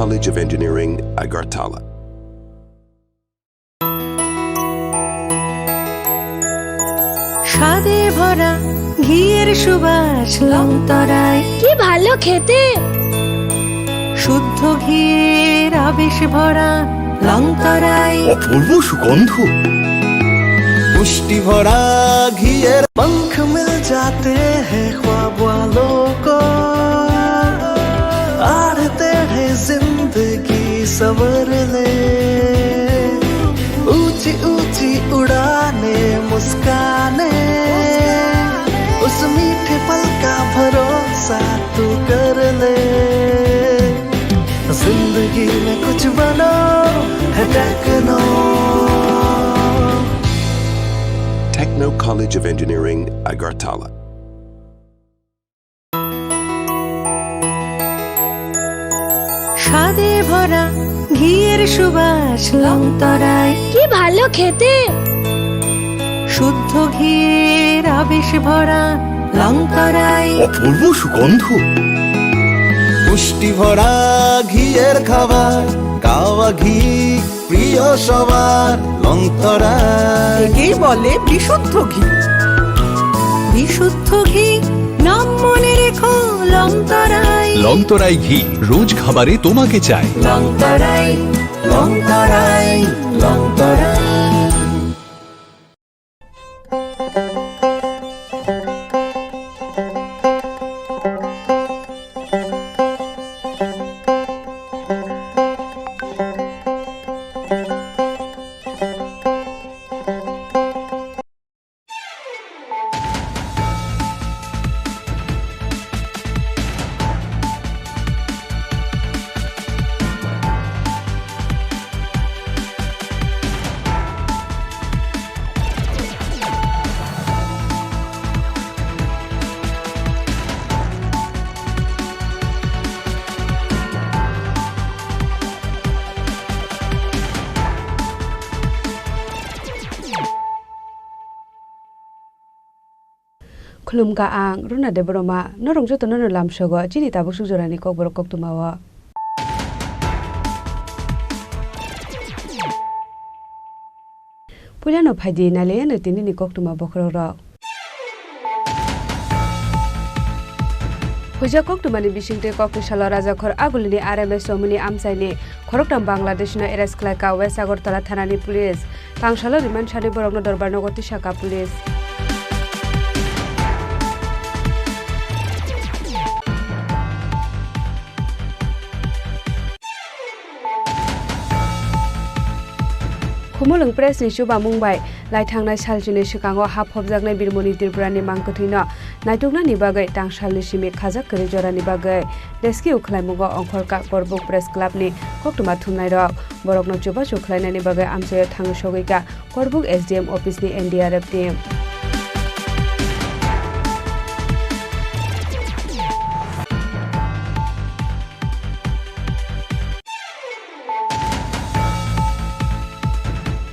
College of Engineering, Agartala. স্বাদে ভরা ঘিয়ের সুবাস লংতরায় কি ভালো খেতে। শুদ্ধ ঘিয়ের আবেশ ভরা লংতরায় অপূর্ব সুগন্ধ পুষ্টি ভরা ঘিয়ের पंख मिल जाते हैं ख्वाब वालों को आड़ते हैं जिंदगी सवर ले ऊंची ऊंची उड़ाने मुस्काने उस मीठे पल का भरोसा तू कर ले जिंदगी में कुछ बनो है techno Techno College of Engineering, Agartala. স্বাদে ভরা ঘিয়ের সুবাস লংতরায় কি ভালো খেতে। শুদ্ধ ঘিয়ের আবেশ ভরা লংতরায় অপূর্ব সুগন্ধ পুষ্টি ভরা ঘিয়ের খাবার কাওয়া ঘি প্রিয় সবার লংতরা একেই বলে বিশুদ্ধ ঘি। বিশুদ্ধ ঘি নাম মনে রেখো লংতরায়। লংতরাই ঘি রোজ খাবারে তোমাকে চাই। লংতরায় লংতরায় লংতরায়। खुलुमगा आं रुना दे बरमा नरंग जतो ननो लामसगो चिनि ताबु सुजरानि कक बरक कक तुमावा पुलानो फाइदि नाले न तिनि कक तुमा बखरो र हुजा कक तुमानि बिसिंते कक साला राजाखर आगुलिनि आरएमएस समनि आमसाइनि खरकटाम बांग्लादेशनो एरेसक्लाइका वेस्ट आगरतला थानानि पुलिस तांसालो रिमान्ड सानि बरकनो दरबार नगति शाखा पुलिस खुमुलुं प्रेस नि सुबा मुंबाइ लाइथांनाय सालजिनि सिगाङाव हाफबजागनाय बिरमनि तिरपुरानि मांकथैनो नायटकनानि बागै तांसालनि सिमि खाजाक करि जरानि बागै रेस्किउ खालायमुगो अंखरका करबुक प्रेस क्लाबनि कक्टमा थुमनाय रक बरकनो चुबा चुखलायनायनि बागै आमसायाव थाङो सगैका करबुक एसडीएम अफिसनि एनडीआरएफ टीम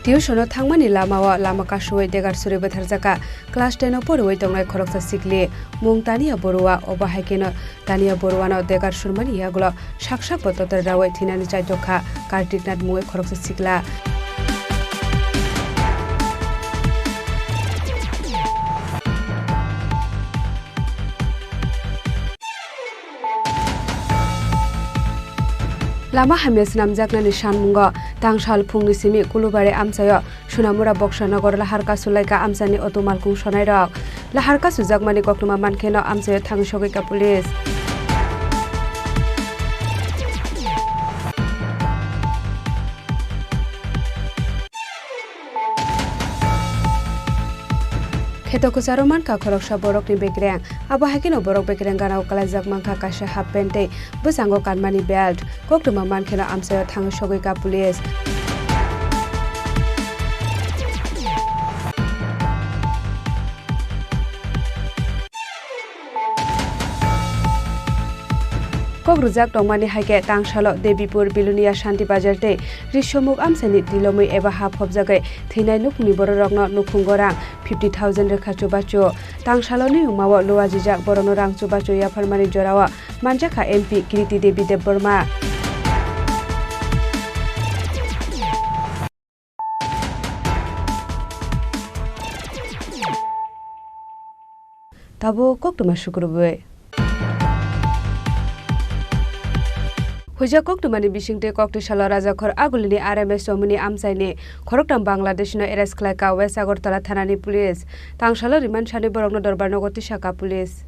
টিউশনো থাংমানি লামাওয়া লাमा कासुवै देगार सुरे बोथारजाका क्लास 10 आव फरायबाय दंनाय खरकसा सिकलि मुं तानिया बरुवा अबाहायकेनो तानिया बरुवानो देगार सुरमानि यागुलो साकसाक बततर रावै थिनानि चाइजखा कार्तिकनाथ मुङै खरकसा सिकला लामा हामेस नामजाकनानि सानमुंगो तांसाल फुंनि सिमि कुलुबारे आमसायो सुनामुरा बक्सनगर लाहारका सुलाइका आमसानि अटोमालकुं सनाय रक लाहारका सुजाकमानि कक्टुमा मानखेनो आमसायो थांसगैका पुलिस खेतको चारो मानका खरकसा बरकनि बेग्रें आबाहाकेनो बरक बेग्रें गानाव कलाइजाक मानका कासे हाफ पेन्टे बुसांगो कानमानि बेल्ट कक्टुमा मानखेनो आमसायो थाङो सगैका पुलिस कक्रुजाक टंगमानि हाइके तांसालो देबीपुर बिलुनिया शान्ति बाजारते रिसमुक आमसानि दिलमै एबा हाफबजागै थैनाय नुखुंनि बर रगनो नुखुंगोरां 50,000 रेखा चुबाचु तांसालोनि उमाव लुवाजिजाक बरनो रां चुबाचु याफारमानि जरावा मानजाखा एमपी कीर्ति देवी Debbarma tabo koktuma shukrubwe Huja koktumani bishingte kokti shala rajakhor agulini RMS somuni amsaini khoroktam Bangladesh no arrest khlaika West Agartala thanani police tangshala remand shani borokno darbar nogoti shaka police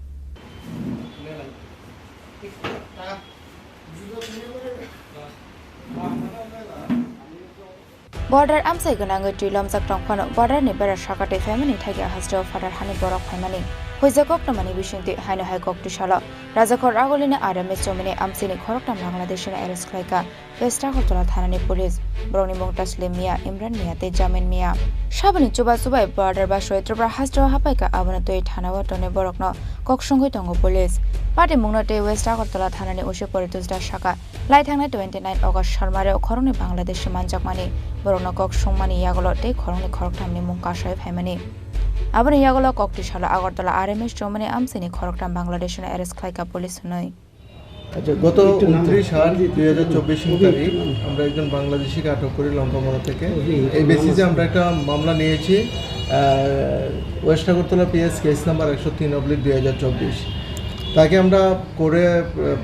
Border amsai gonang trilom jak tongphano border ni bera shakate family thaiga hasro father hani borok phaimani hoija koktamani bishingte haino hai kokti shala rajakhor agolini RMS somuni amsini khoroktam Bangladesh no arrest khlaika West Agartala thanani police borokni mong Taslim Mia Imran Mia te Jamin Mia Shabani chuba chubai border ba shoitrobra hasro hapaika abana toi thana watone borokno koksongoi tongo police Party mungnote West Agartala thanani oshe pore tujda shaka lai thangna 29 August sharmare khoroni Bangladesh manjakmani borokno koksongmani yagolo te khoroni khoroktamni mung kasai phaimani abani yagolo kokti shala Agartala RMS jomani amsini khoroktam Bangladesh na arrest khlaika police noi আচ্ছা গত 29/8/2024 তারিখ আমরা একজন বাংলাদেশিকে আটক করি লঙ্কামোড়া থেকে এই বেসিসে আমরা একটা মামলা নিয়েছি West Agartala PS case number 103/2024 তাকে আমরা করে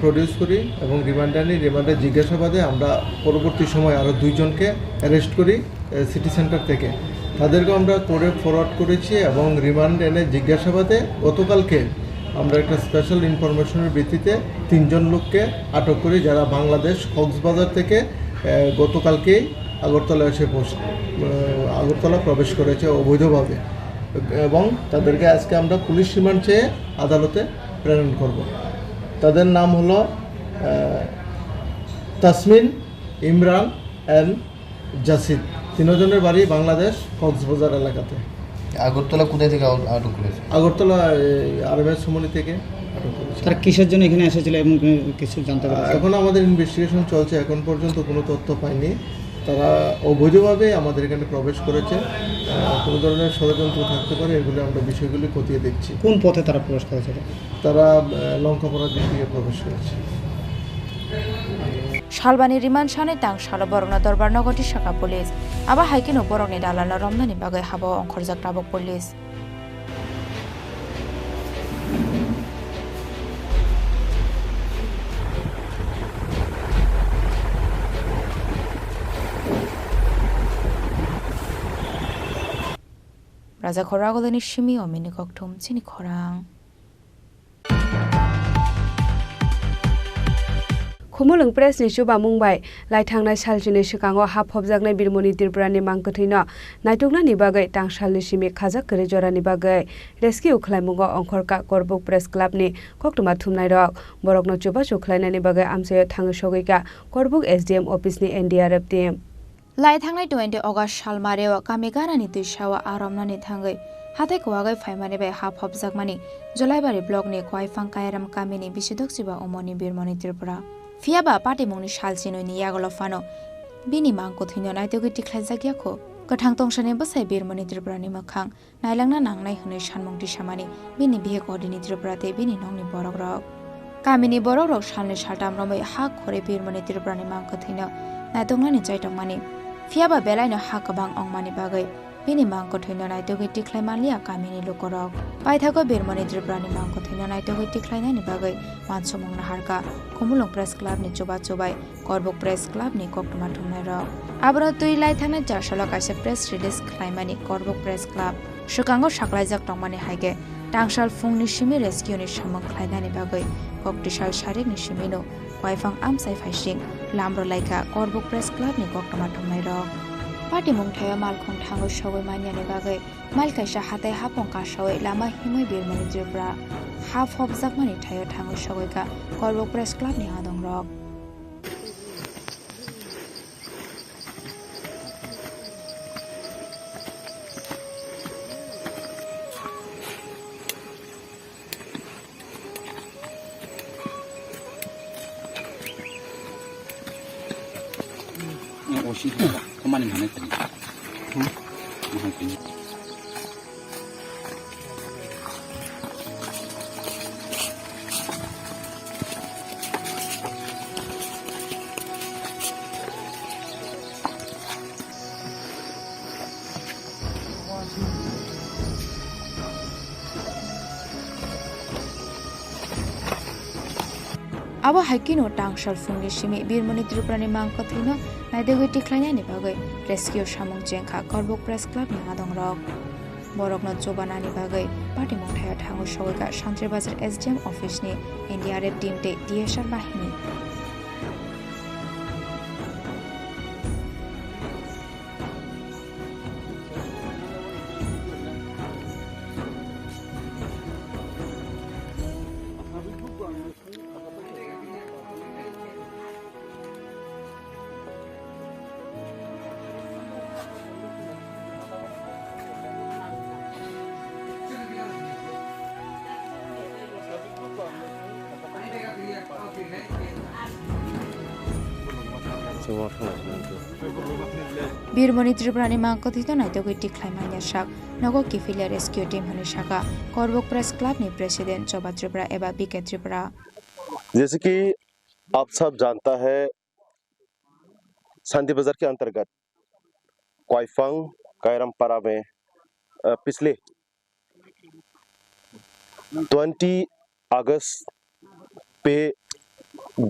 প্রডিউস করি এবং রিমান্ডে জিজ্ঞাসাবাদে আমরা পরবর্তী সময় আরও দুইজনকে অ্যারেস্ট করি সিটি সেন্টার থেকে তাদেরকে আমরা করে ফরওয়ার্ড করেছি এবং রিমান্ড এনে জিজ্ঞাসাবাদে গতকালকে আমরা একটা স্পেশাল ইনফরমেশনের ভিত্তিতে 3 জন লোককে আটক করি যারা বাংলাদেশ কক্সবাজার থেকে গতকালকেই আগরতলা প্রবেশ করেছে অবৈধভাবে এবং তাদেরকে আজকে আমরা পুলিশ রিমান্ড চেয়ে আদালতে প্রেরণ করব তাদের নাম হলো তাসমিন ইমরান এন্ড জাসিদ তিনজনের বাড়ি বাংলাদেশ কক্সবাজার এলাকাতে আগরতলা কোথায় থেকে আটক করেছে আগরতলা RMS সমনি থেকে আটক করেছে তারা কিসের জন্য এখানে এসেছিল এবং কিছু জানতে পারছেন এখন আমাদের ইনভেস্টিগেশন চলছে এখন পর্যন্ত কোনো তথ্য পাইনি তারা অবৈধভাবে আমাদের এখানে প্রবেশ করেছে কোনো ধরনের ষড়যন্ত্র থাকতে পারে এগুলো আমরা বিষয়গুলি খতিয়ে দেখছি কোন পথে তারা প্রবেশ করেছে তারা লঙ্কাপড়ার দিক থেকে প্রবেশ করেছে Shalbani remand shane tang shalo borokna darbar nogoti shaka police aba haikino borokni dalala romnani bagai habo onkhorjak tabok police Raja khoragoleni shimi omini kokthum chini khorang Khumulung press ni chuba mungbai lai thangnai saljini sikango hapobjaknai birmoni tirprani mangkothaino naitokna ni bagai tangsalni simi khajak kare jorani bagai rescue khlaimungo ongkhorka korbuk press club ni koktuma thumnai rok borokno chuba chukhlainani bagai amsayo thang sogoika korbuk SDM office ni NDRF team Lai thangnai 20 August salmareo kamigarani tuishawa aramnani thangai hathai kwagai phaimani bai hapobjakmani jolaibari block ni kwaifang kairam kamini bisidok siba omoni birmoni tirpura Fiaba party mongni salchino ni yagolo fano bini mangko thino naitogi tikhlaijakya kho kathang tongshane basai birmoni tirprani makhang nailangna nangnai hunai sanmongti samani bini bihe coordinate tirprate bini nongni borok rok kamini borok rok salni saltam romai ha khore birmoni tirprani mangko thino naitongmani chaitongmani Fiaba belaino ha kabang ongmani bagai bini mangko thino naitogi tikhlaimanlia kamini lokorok paithako birmoni tirprani mangko thino naitogi tikhlainani bagai mansomongna harka Khumulung Press Club ni choba chobai Korbuk Press Club ni koktuma thumnai rok abro tui lai thangna jarsala kaisa press release khlaimani Korbuk Press Club shukango saklaijak tongmani haige tangsal fungni simi rescue ni samong khlainani bagai koktisal sharik ni simino waifang amsai faising lamro laika Korbuk Press Club ni koktuma thumnai rok Party mungthaya malkhong thango sogoi maniani bagai malkaisa hatai hapong ka sogoi lama himoi birmani tirpra half of jakmani thayo thango sogoika Korbuk Press Club ni adong rok 오시고 그만이 안 했더니 abo haikino tangshal fungni simi birmoni triprani mangkotino naidegoi tiklainani bagai rescue samung jengkha korbuk press club ni adong rok borokno jobanani bagai party monthaya thango sogoika Shantri Bazar SDM office ni NDRF team te DSR bahini birmoni triprani mangkothito naitogoi tiklaimanya sak nogo kifilia rescue team hani saka korbuk press club ni president Choba Tripura eba BK Tripura जैसे कि आप सब जानता है शांति बाजार के अंतर्गत क्वाइफंग कायरमपारा में पिछले 20 अगस्त पे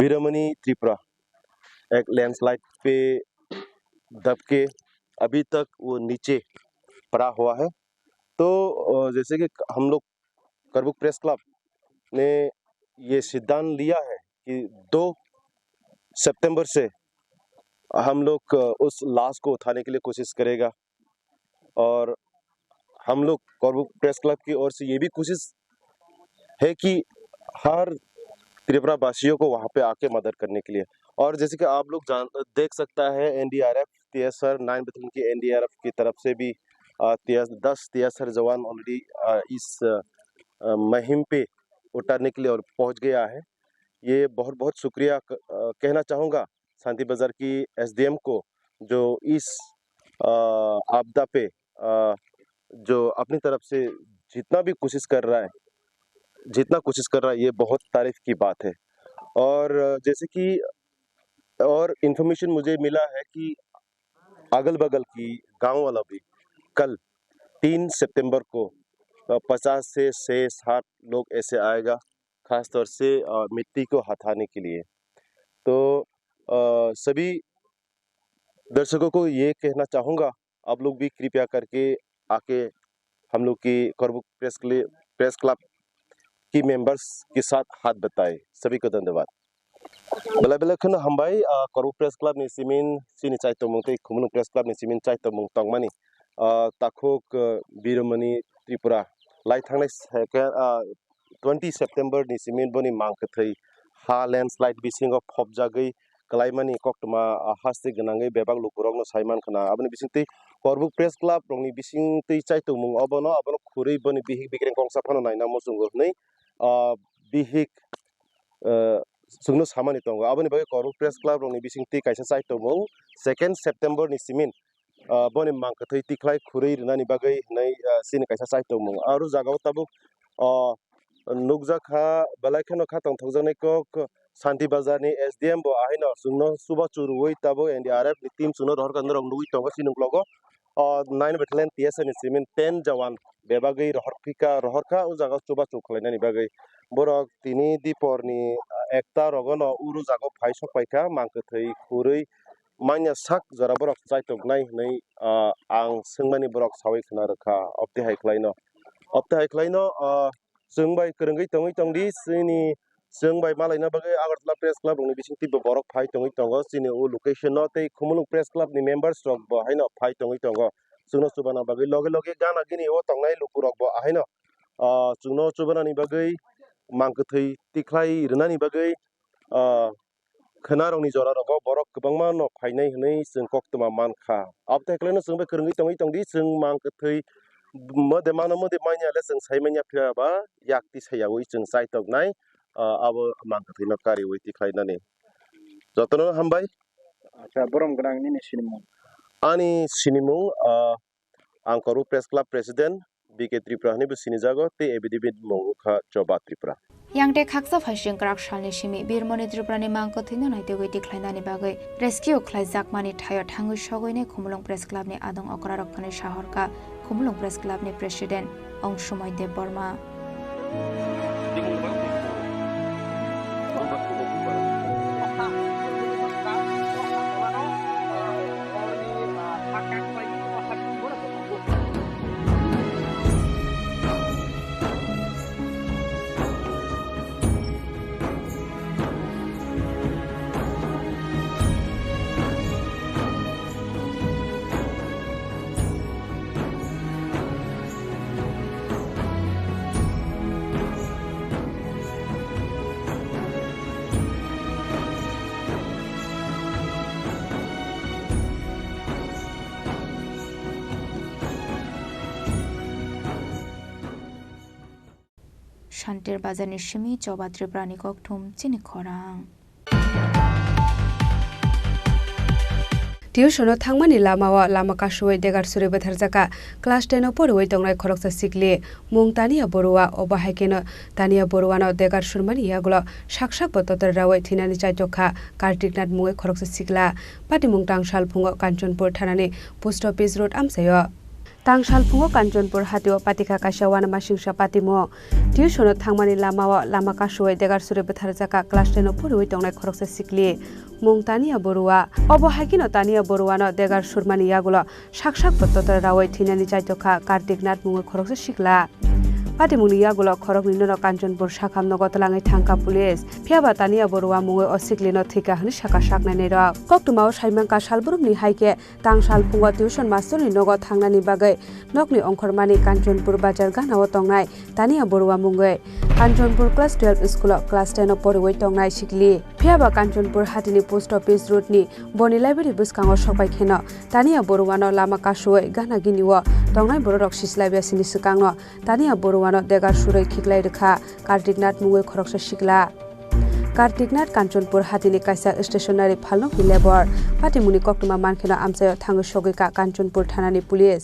बिरमनी त्रिपुरा एक लैंडस्लाइड पे दबके अभी तक वो नीचे पड़ा हुआ है। तो जैसे कि हम लोग करबुक प्रेस क्लब ने ये सिद्धांत लिया है कि 2 सितंबर से हम लोग उस लाश को उठाने के लिए कोशिश करेगा और हम लोग करबुक प्रेस क्लब की ओर से ये भी कोशिश है कि हर त्रिपुरा वासियों को वहाँ पे आके मदद करने के लिए। और जैसे कि आप लोग देख सकता है एनडीआरएफ TSR 9 बटालियन की एनडीआरएफ की तरफ से भी 10 TSR जवान ऑलरेडी इस मुहिम पे उतारने के लिए और पहुँच गया है। ये बहुत बहुत शुक्रिया कहना चाहूँगा शांति बाजार की SDM को जो इस आपदा पे जो अपनी तरफ से जितना कोशिश कर रहा है ये बहुत तारीफ की बात है। और जैसे कि और इन्फॉर्मेशन मुझे मिला है कि अगल बगल की गांव वाला भी कल 3 सितंबर को 50 से 60 लोग ऐसे आएगा खास तौर से मिट्टी को हटाने के लिए। तो सभी दर्शकों को ये कहना चाहूँगा आप लोग भी कृपया करके आके हम लोग की करबुक प्रेस क्लब की मेंबर्स के साथ हाथ बताए। सभी को धन्यवाद। बेला बेला खन हमबाई करबुक प्रेस क्लब नि सिमिन सिनि चाइतो मुंगते खुमुलुंग प्रेस क्लब नि सिमिन चाइतो मुंग तंगमानि ताखुक बिरमनी त्रिपुरा लाई थांनाय 20 सितंबर नि सिमिन बनि मांगखथै हा लैंडस्लाइड बिसिंग फबजागै कलाइमानि कक्टमा हास्ते गनांगै बेबाग लुकुरगनो साइमान खना आबनि बिसिंतै करबुक प्रेस क्लब रंनि बिसिंतै चाइतो मुंग अबनो खुरै बनि बिहिक बिग्रें गंसा फानो नायना मसुंगो नै बिहिक सुंनो सामानि तंगो आबनि बागै करबुक प्रेस क्लब रंनि बिसिंतै कायसा चाइतो मुंग 2 सितंबर नि सिमिन बनि मांगखथै तिख्लाय खुरै रनानि बागै नै सिनि कायसा चाइतो मुंग आरो जागाव ताबुक नुकजाखा बलायखनो खातंग थंजनै को शांति बाजार नि SDM बो आहिनो सुंनो सुबा चुरुवै ताबो एनडीआरएफ नि टीम सुनो रहर कंदर नुगै तंगो सिनुग लगो 9 बटालियन TSR नि सिमिन 10 जवान बेबागै रहरखा उ जागा सुबा चुखलायनानि बागै बरक तिनि दीपरनि एकता रगनो उरु जागो फाइसक पाइखा मांगखथै खुरै मान्या साक जरा बरक चाइतोगनाय नै आं सोंमानि बरक सावै खना रखा अपते हायख्लायनो जोंबाय करंगै तंगै तंगदि सिनि जोंबाय मालायना बागै आगरतला प्रेस क्लब रंनि बिसिंति बरक फाइ तंगै तंगो सिनि उ लोकेशन न तै खुमुलुंग प्रेस क्लब नि मेंबर्स रक बो हायनो फाइ तंगै तंगो सुनो सुबाना बागै लगे लगे गाना गिनि ओ तंगनाय लुकुरक बो आहायनो सुनो सुबानानि बागै मांगखथै तिख्लाय रनानि बागै खोनारंनि जरा रग बरक गोबांमा न फाइनाय हनै जों कक्तमा मानखा आपते हायख्लायनो जोंबाय करंगै तंगै तंगदि जों मांगखथै मदे माइनाले जों साइमानिया फिराबा याक्ति सायावै जों चाइतोगनाय आबो मांगखथैनो कारिवै तिख्लायनानै जतनो हामबाय आच्छा बरम गनांनि नि सिनिमुं आनि सिनिमुं आं करबुक press club president BK Tripura नि बसिनि जागो ते एबिदिबिद मौखा चोबा Tripura Yangte khaksa phasing krak shalni shimi birmoni triprani mangkothino naitogoi tiklainani bagai rescue khlaijak thayo thangui sogoine khumulung press club ni adong okrarok phani shahorka khumulung press club ni president Ongsumoy Dev Burma শান্তির বাজারনি সিমি চবা ত্রিপুরানি ককথুম চিনি খরাং টিউশनो थांमानि लामावा लामा कासुवै देगार सुरे बेथारजाका class 10 ओ पढुवै तंनाय खरकसा सिकले मुं तानिया बरुवा अबाहायकेनो तानिया बरुवानो देगार सुरमानि यागुलो साकसाक बततर रावै थिनानि चाइटोखा कार्तिकनाथ मुङै खरकसा सिकला पाटी मुं तांसाल फुङो काञ्चनपुर थानानि post office road आमसायो तांसाल फुङो काञ्चनपुर हातिव पातिका काशावाना मासिंसा पातिमो टिउशनो थांमानि लामावा Lama कासुवै देगार सुरे बेथारजाका class 10 ओ पढुवै तंनाय खरकसा सिकले मुं तानिया बरुवा अबहायकिनो तानिया बरुवानो देगार सुरमानि यागुलो साकसाक बततर रावै थिनानि चाइटोखा कार्तिकनाथ मुङै खरकसा सिकला पाटिमुनि यागुलो खरकनि ननो काञ्चनपुर साखामनो गतलाङै थांका पुलिस फियाबा तानिया बरुवा मुङै असिकलिनो थिका हनि साका साकनानै र कक्टुमाव साइमांका सालबुरुमनि हाइके तांसाल फुङो टिउशन मास्टरनि नगो थांनानि बागै नकनि अंखरमानि काञ्चनपुर बाजार गानाव तंनाय तानिया बरुवा मुङै काञ्चनपुर क्लास 12 स्कुल क्लास 10 पढुवै तंनाय सिकली फियाबा काञ्चनपुर हातिनि पोस्ट अफिस रोडनि बनि लाइब्रेरी बुस्काङो सबायखेनो तानिया बरुवानो लामा कासुवै गाना गिनिव तंनाय बर रक सिस्लाइबासिनि सिकाङो तानिया बरुवानो देगार सुरै खिगलाय रेखा कार्तिकनाथ मुङै खरकसा सिकला कार्तिकनाथ काञ्चनपुर हातिनि काइसा स्टेशनारि फालनकनि लेबर पाटिमुनि कक्टुमा मानखेनो आमसायाव थाङो सगैका काञ्चनपुर थानानि पुलिस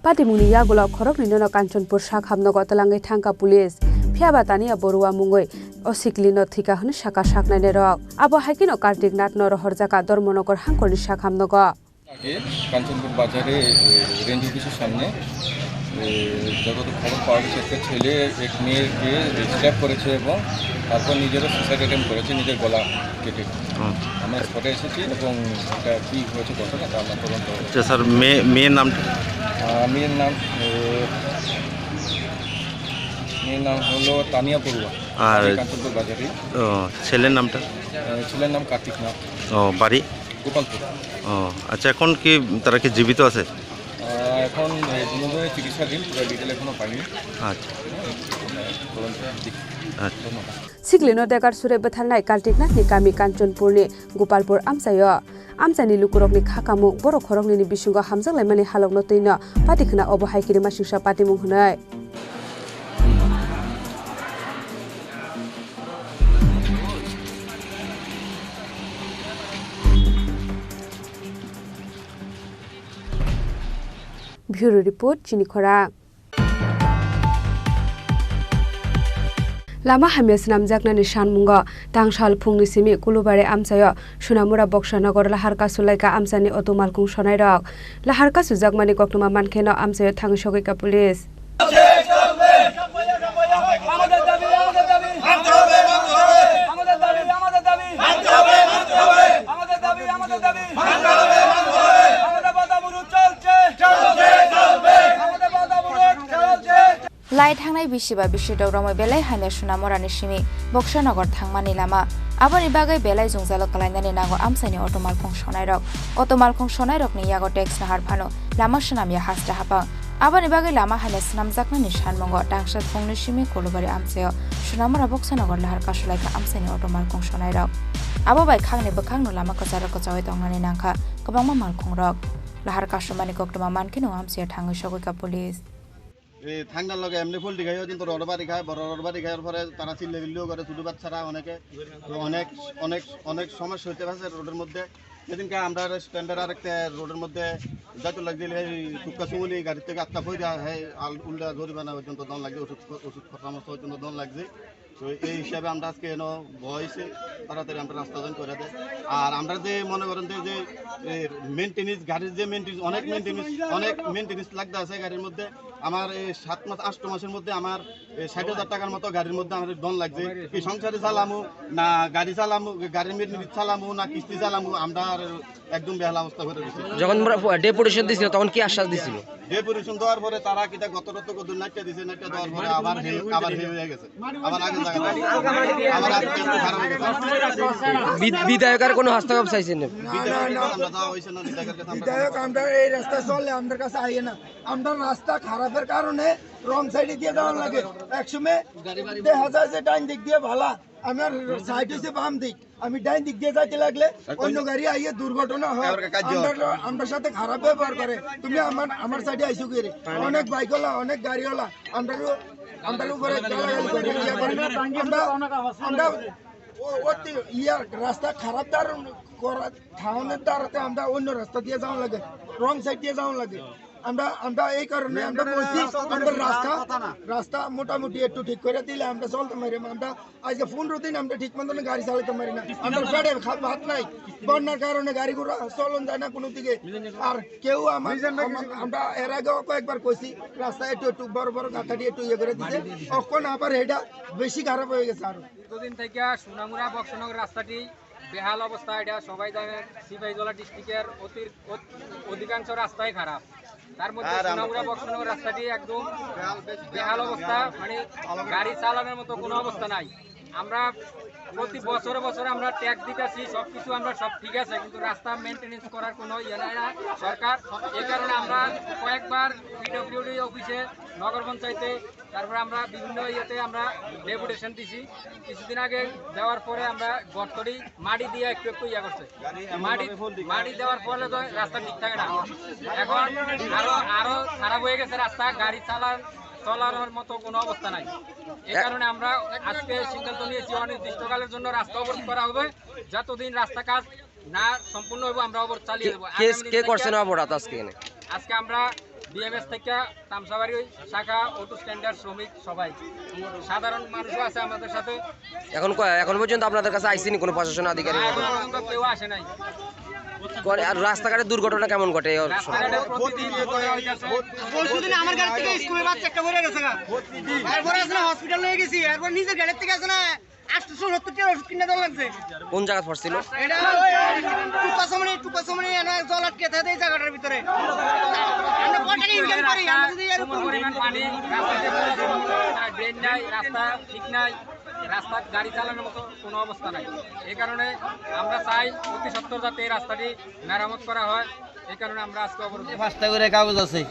पाटिमुनि यागुलो खरकनि ननो काञ्चनपुर साखामनो गतलाङै थांका पुलिस फियाबा तानिया बरुवा मुङै असिकलिनो थिका हनि साका साकनानै र अबहायकिनो कार्तिकनाथ नर हरजाका धर्मनगर हांकरनि साखामनो ग আগে কাঞ্চনপুর বাজারে রেঞ্জ অফিসের সামনে যতটুকু খবর পাওয়া গেছে একটা ছেলে এক মেয়েকে স্ট্যাপ করেছে এবং তারপর নিজেরও সুসাইড অ্যাটেম্প করেছে নিজের গলা কেটে আমরা স্পটে এসেছি এবং এটা কী হয়েছে ঘটনা তা আমরা তদন্ত আচ্ছা স্যার মেয়ের নামটা মেয়ের নাম হলো তানিয়া বড়ুয়া আর কাঞ্চনপুর বাজারে ছেলের নামটা ছেলের নাম কার্তিকনাথ বাড়ি গোপালপুর আচ্ছা এখন কি তারা কি জীবিত আছে এখন দুজনে চিকিৎসাধীন পুরো ডিটেল এখনো পাইনি আচ্ছা सिकलिनो देगार सुरे बेथारनाय कार्तिकनाथनि गामि काञ्चनपुरनि गोपालपुर आमसायो आमसानि लुकुरकनि खाकामु बर खरकनि बिसुंग हामजांलायमानि हालौनो तैनो पाटिखना अबहायकिनि मासिंसा पाटिमुं होनाय ब्यूरो रिपोर्ट चिनिखरा लामा हामियास नामजाकनानि सानमुंग तांसाल फुंनि सिमि कुलुबारे आमसायो सुनामुरा बक्सानगर लाहारका सुलाइका आमसानि अटोमालकुं सनाय रक लाहारका सुजाकमानि कक्टुमा मानखेनो आमसायो थाङो सगैका पुलिस লাই थांनाय बिसिबा बिसिदौरमै बेलाय हामिया सुनामुरानि सिमि बक्सानगर थांमानि लामा आबानि बागै बेलाय जुंजालो कलायनानि नांगौ आमसानि अटोमालखं सनायरकनि यागो टेक्स नाहार फानो लामा सुनामिया हास्ता हापा आबानि बागै लामा हामिया सुनामजाकनानि सानमंगो टांसा फुंनि सिमि कुलुबारि आमसायो सुनामुरा बक्सानगर लाहार कासुलाइका आमसानि अटोमालखं सनायरक आबो बाय खांनि बोखांनो लामा कचारो कचावै दंनानि नांखा गोबांमा मालखं रक लाहार कासुमानि कक्टमा मानखिनो आमसायो थाङो सगैका पुलिस ঠান্ডার লগে এমনি ফুল দেখায় কিন্তু রডবাড়ি খায় বড় রডবাড়ি খাওয়ার পরে তারা চিল্লে বিল্লিও করে ছোটো বাচ্চারা অনেকে অনেক অনেক অনেক সমস্যা হইতে পারছে রোডের মধ্যে সেদিনকে আমরা স্ট্যান্ডার্ড আর একটা রোডের মধ্যে যাইতে লাগছিল এই টুকা চুমুলি গাড়ি থেকে আটকা ফই দেওয়া হয় উল্টা জরিমানা পর্যন্ত দন লাগছে ওষুধ পরামর্শ পর্যন্ত দন লাগছে তো এই হিসাবে আমরা আজকে এনে বয়সে তাড়াতাড়ি আমরা রাস্তা জয়েন করে দেয় আর আমরা যে মনে করেন যে মেনটেনেন্স গাড়ির যে অনেক মেনটেনেন্স লাগতে আছে গাড়ির মধ্যে আমার এই 7 মাস 8 মাসের মধ্যে আমার 60,000 টাকার মতো গাড়ির মধ্যে আমার দন লাগছে কি সংসারে চালামু না গাড়ি চালামু গাড়ির মেনটেনেন্স চালামু না কিস্তি চালামু আমরা একদম বেহাল অবস্থা করে দিচ্ছি যখন ডেপুটেশন দিছিল তখন কি আশ্বাস দিছিল ডেপুটেশন দেওয়ার পরে তারা কিটা গত রাতে কদুর নাট্য দিছে, নাট্য দেওয়ার পরে আবার হয়ে গেছে, আবার আগের জায়গাটা আবার আজকে একটু খারাপ হয়ে গেছে। বিধায়কের কোনো হস্তক্ষেপ চাইছেন না? আমরা যাওয়া হয়েছে না বিধায়কের কাছে। বিধায়ক আমরা এই রাস্তা চললে আমাদের কাছে আইয়ে না, আমরা রাস্তা খারাপের কারণে রং সাইডে দিয়ে যাওয়ার লাগে। একসময় দেখা যায় যে ডাইন দিক দিয়ে ভালা, আমার সাইড হচ্ছে বাম দিক, আমি ডাইন দিক দিয়ে যাইতে লাগলে অন্য গাড়ি আইয়ে দুর্ঘটনা হয়, আমরা সাথে খারাপ ব্যবহার করে। তুমি আমার সাইডে আইসো কি রে? অনেক বাইকওয়ালা, অনেক গাড়িওয়ালা আমরা উপরে গালাগালি করে ইয়ে করে। আমরা ইয়ার রাস্তা খারাপ তার ঠাউনের দ্বারাতে আমরা অন্য রাস্তা দিয়ে যাওয়া লাগে, রং সাইড দিয়ে যাওয়া লাগে। আমরা এই কারণে আমরা বলছি আমাদের রাস্তা মোটামুটি একটু ঠিক করে দিলে আমরা চলতে পারি। আমরা আজকে 15 দিন আমরা ঠিক মতন গাড়ি চালাতে পারি না, আমরা পেটে ভাত নাই, বন্যার কারণে গাড়ি ঘোড়া চলন যায় না কোনো দিকে। আর কেউ আমরা এর আগেও কয়েকবার কইছি রাস্তা একটু বড় বড় গাঁথাটি একটু ইয়ে করে দিতে, তখন আবার এটা বেশি খারাপ হয়ে গেছে। আরো দুদিন থেকে সোনামুড়া বক্সনগর রাস্তাটি বেহাল অবস্থা, এটা সবাই জানেন। সিপাহীজলা ডিস্ট্রিক্টের অধিকাংশ রাস্তাই খারাপ, তার মধ্যে সোনামুড়া বক্সনগর রাস্তাটি একদম বেহাল অবস্থা, মানে গাড়ি চালানোর মতো কোনো অবস্থা নাই। আমরা প্রতি বছরে আমরা ট্যাক্স দিতেছি, সবকিছু আমরা সব ঠিক আছে, কিন্তু রাস্তা মেনটেনেন্স করার কোনো ইয়ে নাই না সরকার। এই কারণে আমরা কয়েকবার পিডব্লিউডি অফিসে, নগর পঞ্চায়েতে, তারপরে আমরা বিভিন্ন ইয়েতে আমরা ডেপুটেশন দিছি। কিছুদিন আগে দেওয়ার পরে আমরা গর্তটি মাটি দিয়ে একটু ইয়ে করছে, মাটি দেওয়ার ফলে তো রাস্তা ঠিক থাকে না। এখন আরো খারাপ হয়ে গেছে রাস্তা, গাড়ি চলানোর মতো কোনো অবস্থা নাই। এই কারণে আমরা আজকে সিদ্ধান্ত নিয়েছি অনির্দিষ্টকালের জন্য রাস্তা অবরোধ করা হবে, যতদিন রাস্তা কাজ না সম্পূর্ণ হবে আমরা অবরোধ চালিয়ে দেবো। আজকে আমরা বিএমএস থেকে তামসাবাড়ি শাখা, অটো স্ট্যান্ডার্ড, শ্রমিক, সবাই সাধারণ মানুষও আছে আমাদের সাথে। এখন পর্যন্ত আপনাদের কাছে আইসিনি কোনো প্রশাসন আধিকারিক? কেউ আসে নাই। আর রাস্তাঘাটের দুর্ঘটনা কেমন ঘটে? পরশুদিন আমার গাড়ি থেকে স্কুলের বাচ্চা একটা পড়ে গেছে, এরপরে আছে না হসপিটাল নিয়ে গেছি, এরপর নিজের গাড়ি থেকে আছে না 870 টাকা ওষুধ কিনে দেওয়া লাগছে। কোন জায়গা পড়ছিল এটা? টুপাসমনি জল আটকে থাকে এই জায়গাটার ভিতরে। আমরা কত টাকা ইনকাম করি? আমরা যদি এর উপর পরিমাণ পানি, রাস্তাতে ড্রেন নাই, রাস্তা ঠিক নাই, রাস্তা গাড়ি চালানোর মতো কোনো অবস্থা নাই। এই কারণে আমরা চাই অতি সত্বর যাতে এই রাস্তাটি মেরামত করা হয়। এই কারণে আমরা আজকে অবরোধ। 5টা করে কাগজ আছে,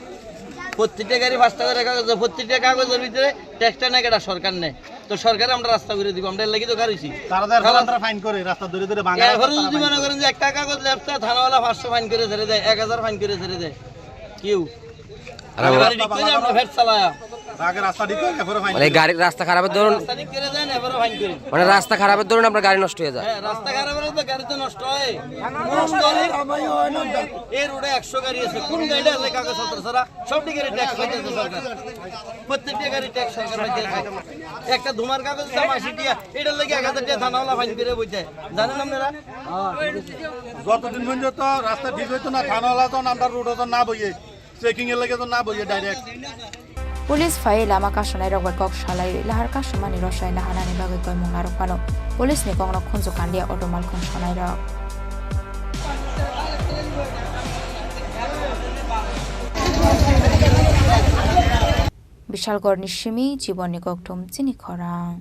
প্রত্যেকটা গাড়ি 5টা করে কাগজ, প্রত্যেকটা কাগজের ভিতরে ট্যাক্সটা নেয় কেটা? সরকার নেয়। তো সরকার আমরা রাস্তা করে দিব, আমরা লাগি তো গাড়িছি ফাইন করে রাস্তা ধরে ধরে ভাঙা। এরপরে যদি মনে করেন যে একটা কাগজ লেফটে থানাওয়ালা 500 ফাইন করে ছেড়ে দেয়, 1000 ফাইন করে ছেড়ে দেয় কেউ। গাড়ি ঠিক করে আমরা ভেট চালায়া গাড়ির রাস্তা খারাপের ধরুন, মানে রাস্তা খারাপের ধরুন আপনার গাড়ি নষ্ট হয়ে যায়। রাস্তা খারাপের তো গাড়ি তো নষ্ট হয়। এই রোডে 100 গাড়ি আছে, কোন গাড়িটা আছে কাগজপত্র ছাড়া? সবটি গাড়ি ট্যাক্স পাইতেছে সরকার, প্রত্যেকটা গাড়ি ট্যাক্স সরকার পাইতেছে। একটা ধুমার কাগজ দাম 80 টাকা, এটার লাগে 1000 টাকা থানাওয়ালা ফাইন করে বইতে, জানেন আপনারা? যতদিন পর্যন্ত রাস্তা ঠিক হইতো না, থানাওয়ালা তো আমরা রোড না বইয়ে, চেকিং এর লাগে তো না বইয়ে direct. Police faye lama kasonai rok kok salai lahar kasomani rosai lahanani bagai koi mung narok pano pulis ni kong rok khunju kandia automal khon sonai rok Bishalgor ni Shimi Jiboni Goktum Chini Khorang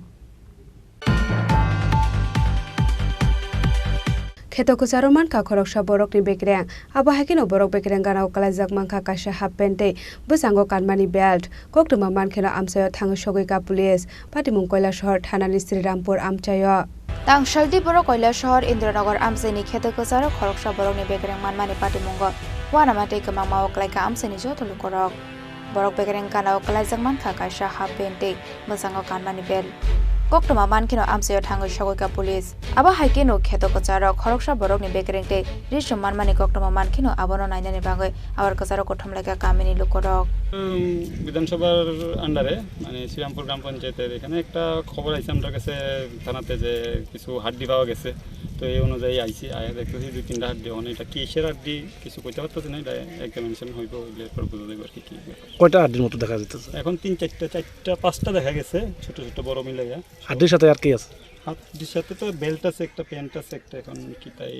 Kheto kusaroman ka khoroksa borok ni bekreng abo hakino borok bekreng gana okala jakman ka kasha half pente busango kanmani belt koktuma mankhena amsayo thang sogoi ka police patimung koila shahar thana ni Srirampur amchayo Tangshaldi borok koila shahar Indranagar amsani kheto kusaro khoroksa borok ni bekreng manmani patimungo wanamate kamama oklai ka amsani jotolu korok borok bekreng gana okala jakman ka kasha half pente busango kanmani belt Koktuma mankino amsayo thangoi sogoi ka police aba haikeno kheto kocharo khoroksa borok ni bekrengte risho manmani koktuma mankino abono nainani bagoi abar kocharo kothom lega kamini lukorok বিধানসভার আন্ডারে মানে শ্রীরামপুর গ্রাম পঞ্চায়েতের এখানে একটা খবর আইছে আমাদের কাছে থানাতে যে কিছু হাড্ডি পাওয়া গেছে তো এই অনুযায়ী আইছি আয়া দেখতেছি 2-3টা হাড্ডি মানে এটা কিসের হাড্ডি কিছু কইতে পারতেছি না এটা এক্সামিনেশন হইব এরপর বুঝা যাবে কি কয়টা হাড্ডির মতো দেখা যাচ্ছে এখন 3-4টা 5টা দেখা গেছে ছোট ছোট বড় মিলাইয়া হাড্ডির সাথে আর কি আছে হাড্ডির সাথে তো বেল্ট আছে একটা প্যান্ট আছে একটা এখন কি তাই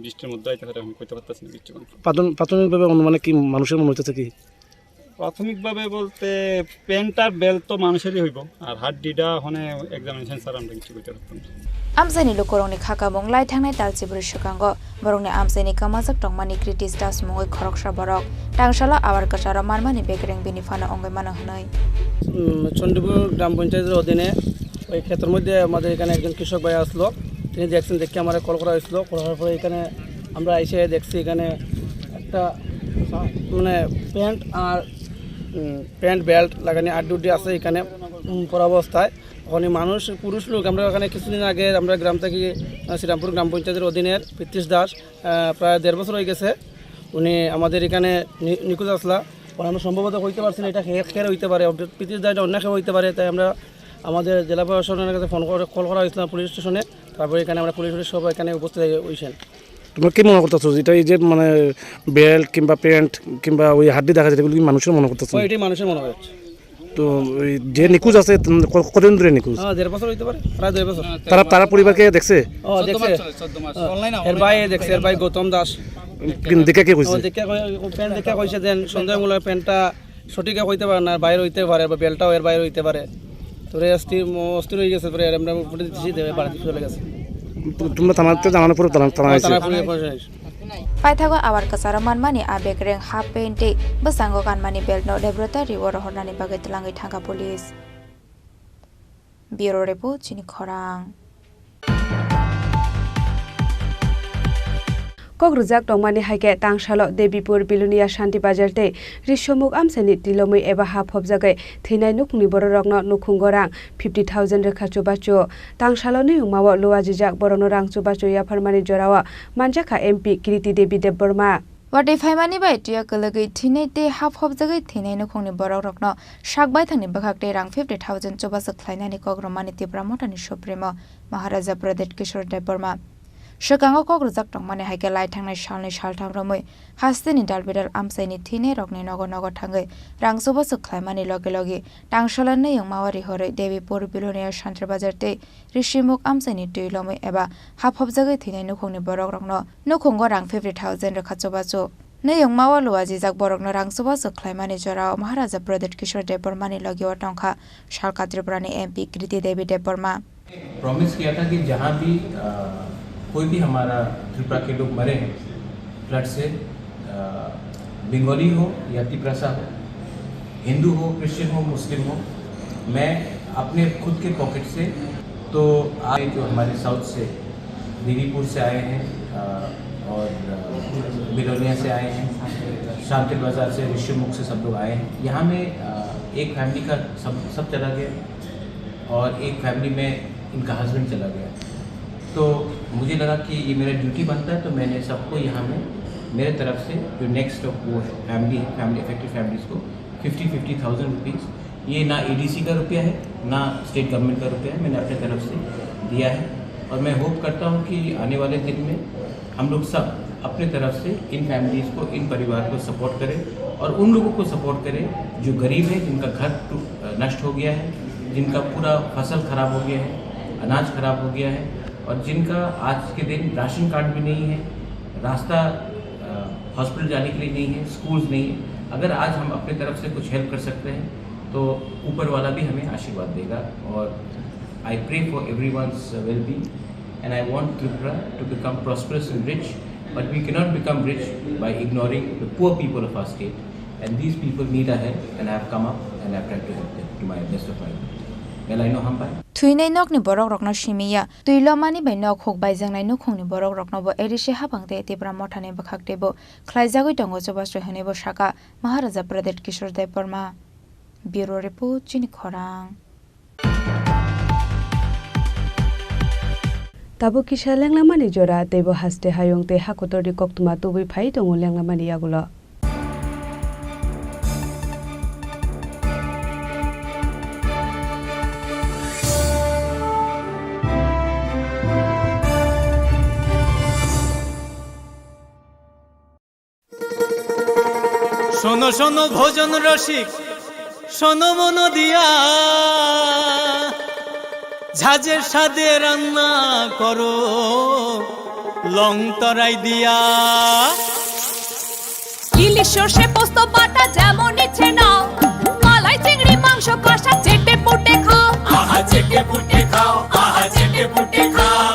লিস্টের মধ্যে আইতে পারে আমি কইতে পারতেছি না কিছু প্রাথমিকভাবে মানে কি মানুষের মনে হইতেছে কি প্রাথমিকভাবে বলতে প্যান্ট আর বেল্ট তো মানুষেরই হইব আর হাড্ডিটা ওখানে এক্সামিনেশন স্যার আমরা কিছু করতে পারতাম আমসাইনি লোকরংনি খাকাবং লাই থাंनाय तालचिब्रि सुकांग बरंनि आमसाइनि कामाजक टंमानि क्रिटिस्टास मुङै खरकसा बरक टांगशाला आबार कचारा मारमानि बेगरें बिनिफानो अंगै मानो हनै চণ্ডীপুর গ্রাম পঞ্চায়েতের অধীনে ওই ক্ষেত্রের মধ্যে আমাদের এখানে একজন কৃষক ভাই আসলো তিনি দেখছেন দেখে আমার কল করা হয়েছিল করার পরে এখানে আমরা এসে দেখছি এখানে একটা মানে প্যান্ট বেল্ট লাগানি আড্ডি আছে এখানে পরা অবস্থায় ওখানে মানুষ পুরুষ লোক আমরা ওখানে কিছুদিন আগে আমরা গ্রাম থেকে শ্রীরামপুর গ্রাম পঞ্চায়েতের অধীনের প্রীতিশ দাস প্রায় 1.5 বছর হয়ে গেছে উনি আমাদের এখানে নিখোঁজ আসলা আমরা সম্ভবত হইতে পারছি না এটা খেয়ে হইতে পারে প্রীতিশ দাস অন্য খেয়ে হইতে পারে তাই আমরা আমাদের জেলা প্রশাসনের কাছে ফোন করে কল করা হয়েছিল পুলিশ স্টেশনে তারপরে এখানে আমরা পুলিশ সব এখানে উপস্থিত হয়েছেন তোমরা কি মনে করতেছো এটা এই যে মানে বেল্ট কিংবা প্যান্ট কিংবা ওই হাড্ডি দেখা যায় এগুলো কি মানুষের মনে করতেছো এটাই মানুষের মনে হয় তো যে নিখোঁজ আছে কতদিন ধরে নিখোঁজ 1.5 বছর হইতে পারে প্রায় 2 বছর তারা পরিবারকে দেখছে দেখছে 14 মাস অনলাইন এর ভাই দেখছে এর ভাই গৌতম দাস দেখে কি কইছে দেখে প্যান্ট দেখে কইছে দেন সন্দেহমূলক প্যান্টটা সঠিকভাবে হইতে পারে না বাইরে হইতে পারে বা বেল্টটাও এর বাইরে হইতে পারে তো অস্থির হয়ে গেছে পরে আমরা ফুটে দিছি দেবে বাড়ি চলে গেছে তোমরা থানাতে জানানোর পরে থানা আইছে पाइथागो आबार कचारा मानमानि आबेगरें हाफ पेन्टे बसांगो कानमानि बेल्टनो डेब्रता रिवर हरनानि बागै तलाङै थांगा पुलिस ब्यूरो रिपोर्ट चिनि खरां कक्रुजाक टंमानि हाइके तांसालो देबीपुर बिलुनिया शान्ति बाजारते रिसमुक आमसानि तिलमै एबा हा फबजागै थैनाय नुखुंनि बररकनो नुखुंगरां 50,000 रेखा चुबाचु तांसालोनि उमाव लुवाजिजाक बरनो रां चुबाचु याफारमानि जरावा मानजाखा एमपी कृति देवी देबबर्मा वाटे फाइमानि बायटिया कलगै थैनाय ते हा फबजागै थैनाय नुखुंनि बररकनो सागबाय थांनि बखाकते रां 50,000 चुबाचु ख्लायनानि कग्रमानि तिब्रा मटानि सुप्रेमो महाराजा प्रदेश किशोर Debbarma Shakago Kogruzak Tongmani Hike Light Tang Shalni Shaltam Romoy, Hastini Dalbidal Amsani Tine Rogni Nogo Nogo Tangai, Rangsoba Suklaimani Logilogi, Tangshalane Young Mawari Hore, Devi Pur Bilonia Shantra Bazarte, Rishimuk Amsani Tuilomi Eba, Hapobzaga Tine Nukuni Borogno, Nukungo Rang 50,000 Katsobazo. Ne Young Mawaluazi Zak Borogno Rangsoba Suklaimani Jora, Maharaja Pradet Kishore Debormani Logio Tonka, Shalkatribrani MP Kriti Devi Deborma. Promise किया था कि जहाँ भी कोई भी हमारा त्रिपुरा के लोग मरे फ्लड से बंगाली हो या तिपरासा हो हिंदू हो क्रिश्चियन हो मुस्लिम हो मैं अपने खुद के पॉकेट से तो आज जो हमारे साउथ से देवीपुर से आए हैं और बिलोनिया से आए हैं शांति बाजार से ऋषिमुख से सब लोग आए हैं यहाँ में एक फैमिली का सब चला गया और एक फैमिली में इनका हस्बैंड चला गया तो मुझे लगा कि ये मेरा ड्यूटी बनता है तो मैंने सबको यहाँ में मेरे तरफ से जो नेक्स्ट वो फैमिली अफेक्टेड फैमिलीज़ को 50,000 रुपीज़ ये ना एडीसी का रुपया है ना स्टेट गवर्नमेंट का रुपया है मैंने अपने तरफ से दिया है और मैं होप करता हूँ कि आने वाले दिन में हम लोग सब अपने तरफ से इन फैमिलीज़ को इन परिवार को सपोर्ट करें और उन लोगों को सपोर्ट करें जो गरीब है जिनका घर नष्ट हो गया है जिनका पूरा फसल ख़राब हो गया है अनाज ख़राब हो गया है और जिनका आज के दिन राशन कार्ड भी नहीं है रास्ता हॉस्पिटल जाने के लिए नहीं है स्कूल्स नहीं है अगर आज हम अपने तरफ से कुछ हेल्प कर सकते हैं तो ऊपर वाला भी हमें आशीर्वाद देगा और I pray for everyone's well-being and I want Tripura to become prosperous and rich but we can not become rich by ignoring the poor people of our state and these people need a help and I have come up and I have tried to help them to my best of my Thuinai nokni borok rokno shimiya tuilomani bai nok hok bai jangnai nukhungni borok rokno bo erishe habangte tibra mothane bakhakte bo khlaijagoi tongo chobasro hene bo shaka Maharaja Pradesh Kishore Deborma Bureau Report Chini Khorang Tabo kisha lenglamani jora tebo haste hayongte hakotori koktuma tobui phai tongo lenglamani yagulo শোনো শোনো ভোজন রসিক শোনো মন দিয়া ঝাঁঝের স্বাদে রান্না করো লং তরাই দিয়া মিষ্টি সর্ষে পোস্ত বাটা যেমন ইচ্ছে নাও মালাই চিংড়ি মাংস কষা চেটে পুটে খাও আহা চেটে পুটে খাও আহা চেটে পুটে খাও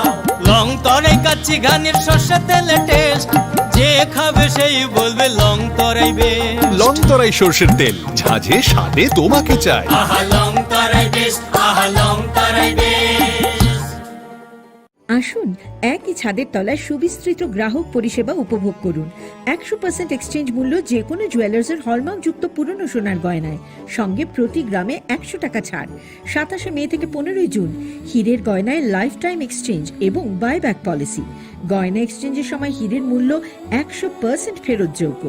লং তরাই কাচ্চি ঘানির সর্ষে তেলে টেস্ট যে খাবে সেই বলবে লং তরাই বেশ লং তরাই সর্ষের তেল ঝাঁঝে স্বাদে তোমাকে চাই আহা লং তরাই বেশ আহা লং তরাই বেশ আসুন একই ছাদের তলায় সুবিস্তৃত গ্রাহক পরিষেবা উপভোগ করুন 100% এক্সচেঞ্জ মূল্য যে কোনো জুয়েলার্সের হলমার্কযুক্ত পুরনো সোনার গয়নায় সঙ্গে প্রতি গ্রামে 100 টাকা ছাড় 27 মে থেকে 15 জুন হীরের গয়নায় লাইফ টাইম এক্সচেঞ্জ এবং বাইব্যাক পলিসি গয়না এক্সচেঞ্জের সময় হীরের মূল্য 100% ফেরতযোগ্য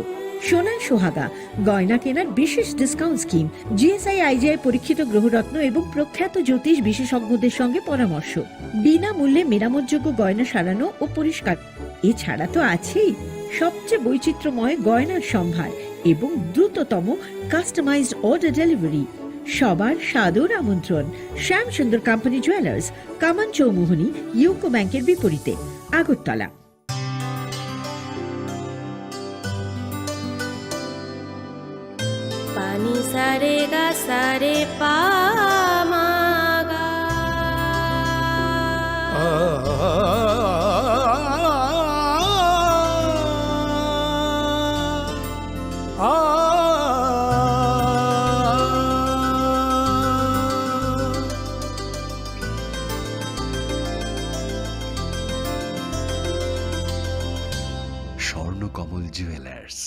সোনার সোহাগা গয়না কেনার বিশেষ ডিসকাউন্ট স্কিম জিএসআই আইজিআই পরীক্ষিত গ্রহরত্ন এবং প্রখ্যাত জ্যোতিষ বিশেষজ্ঞদের সঙ্গে পরামর্শ বিনামূল্যে মেরামতযোগ্য গয়না সারানো ও পরিষ্কার এছাড়া তো আছেই সবচেয়ে বৈচিত্র্যময় গয়নার সম্ভার এবং দ্রুততম কাস্টমাইজড অর্ডার ডেলিভারি সবার সাদর আমন্ত্রণ শ্যামসুন্দর কোম্পানি জুয়েলার্স কামান চৌমুহনী ইউকো ব্যাংকের বিপরীতে আগরতলা পানি সারে গা সারে পা মা গা স্বর্ণকমল জুয়েলার্স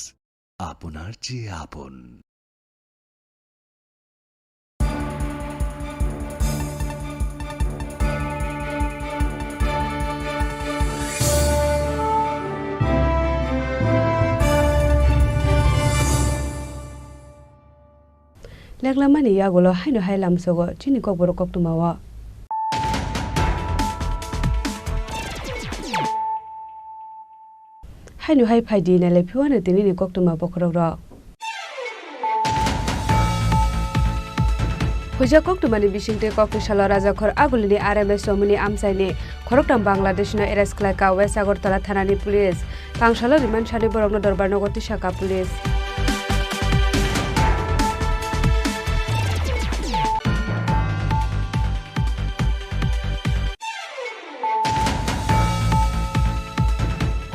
আপনার চেয়ে আপন লেগলামানি ইয়াগুলো হাইনো হাইলামসগো চিনি ককবর ককতুমাওয়া হাইনো হাই ফাইদি নালে ফিওয়ানে তিনি ককতুমা বখরগ্র হুজা ককতুমানি বিশিংতে ককটিশাল রাজাখর আগুলিনি আরএমএস সমনি আমসাইনি খরকটাম বাংলাদেশনো এরেসক্লাইকা ওয়েস্ট আগরতলা থানানি পুলিশ কাংশাল রিমান্ড সারি বরগ্ন দরবার নগতি শাখা পুলিশ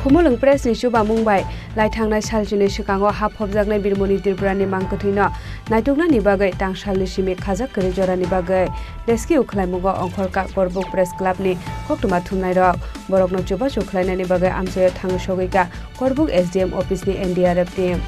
खुमोलंग प्रेस नि सुबा मुंबाई लाइथांनाय सालजिनि सिगाङाव हाफबजागनाय बिरमनि त्रिपुरानि मांकथैनो नायटकनानि बागै तांसालनि सिमे खाजाक करि जरानि बागै रेस्किउ खलायमुगो अंखरका करबुक प्रेस क्लाबनि कक्टमा थुमनाय रक बरकनो चुबा चुखलायनायनि बागै आमसे थांनो सगैका करबुक एसडीएम अफिसनि एनडीआरएफ टीम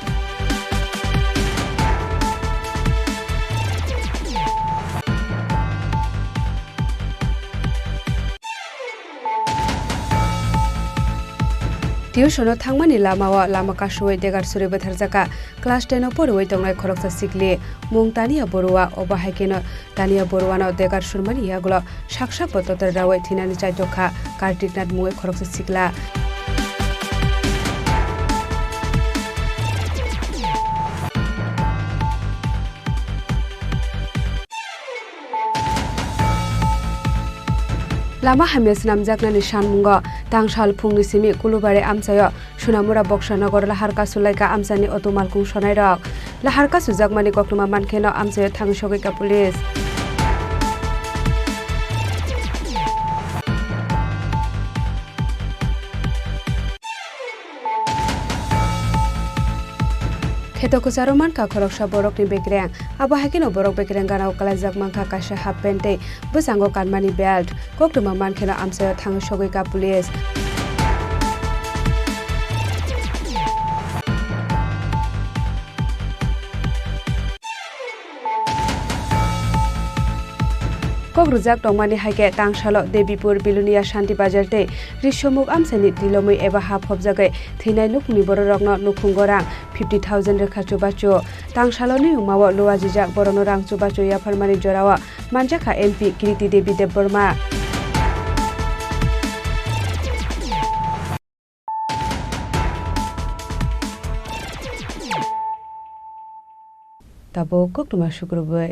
টিউশন থাংমানি লামাও লাमा कासुवै देगार सुरे बोथारजाका क्लास 10 पढुवै दंनाय खरकसा सिकले मुं तानिया बरुवा अबाहायकेनो तानिया बरुवानो देगार सुरमानि यागुलो साकसा पततर रावै थिनानि चाइतोखा कार्तिकनाथ मुङै खरकसा सिकला लामा हामेस नामजाकनानि सानमुंगो तांसाल फुंनि सिमि कुलुबारे आमसायो सुनामुरा बक्सानगर लाहारका सुलाइका आमसानि अटोमालकुं सनाय रक लाहारका सुजाकमानि कक्टमा मानखेनो आमसायो थांसगैका पुलिस खेतकुसारो मानका खरकसा बरकनि बेग्रें आबाहायकेनो बरक बेग्रें गानाव कलाइजाक मानका काशा हाफ पेन्टे बोसांगो कानमानि बेल्ट कक्टमा मानखेनो आमसायो थाङो सगैका पुलिस कक्रुजाक टंगमानि हाइके तांसालो देवीपुर बिलुनिया शान्ति बाजारते रिसमुक आमसानि दिलमै एबा हाफबजागै थैनाय नुखुंनि बररकनो नुखुंगो रां 50,000 रेखा चुबाचो तांसालोनि उमाव लुवाजिजाक बरनो रां चुबाचो याफारमानि जराव मानजाखा एमपी कृति देवी देबबर्मा ताबो कक्टमा शुक्रबार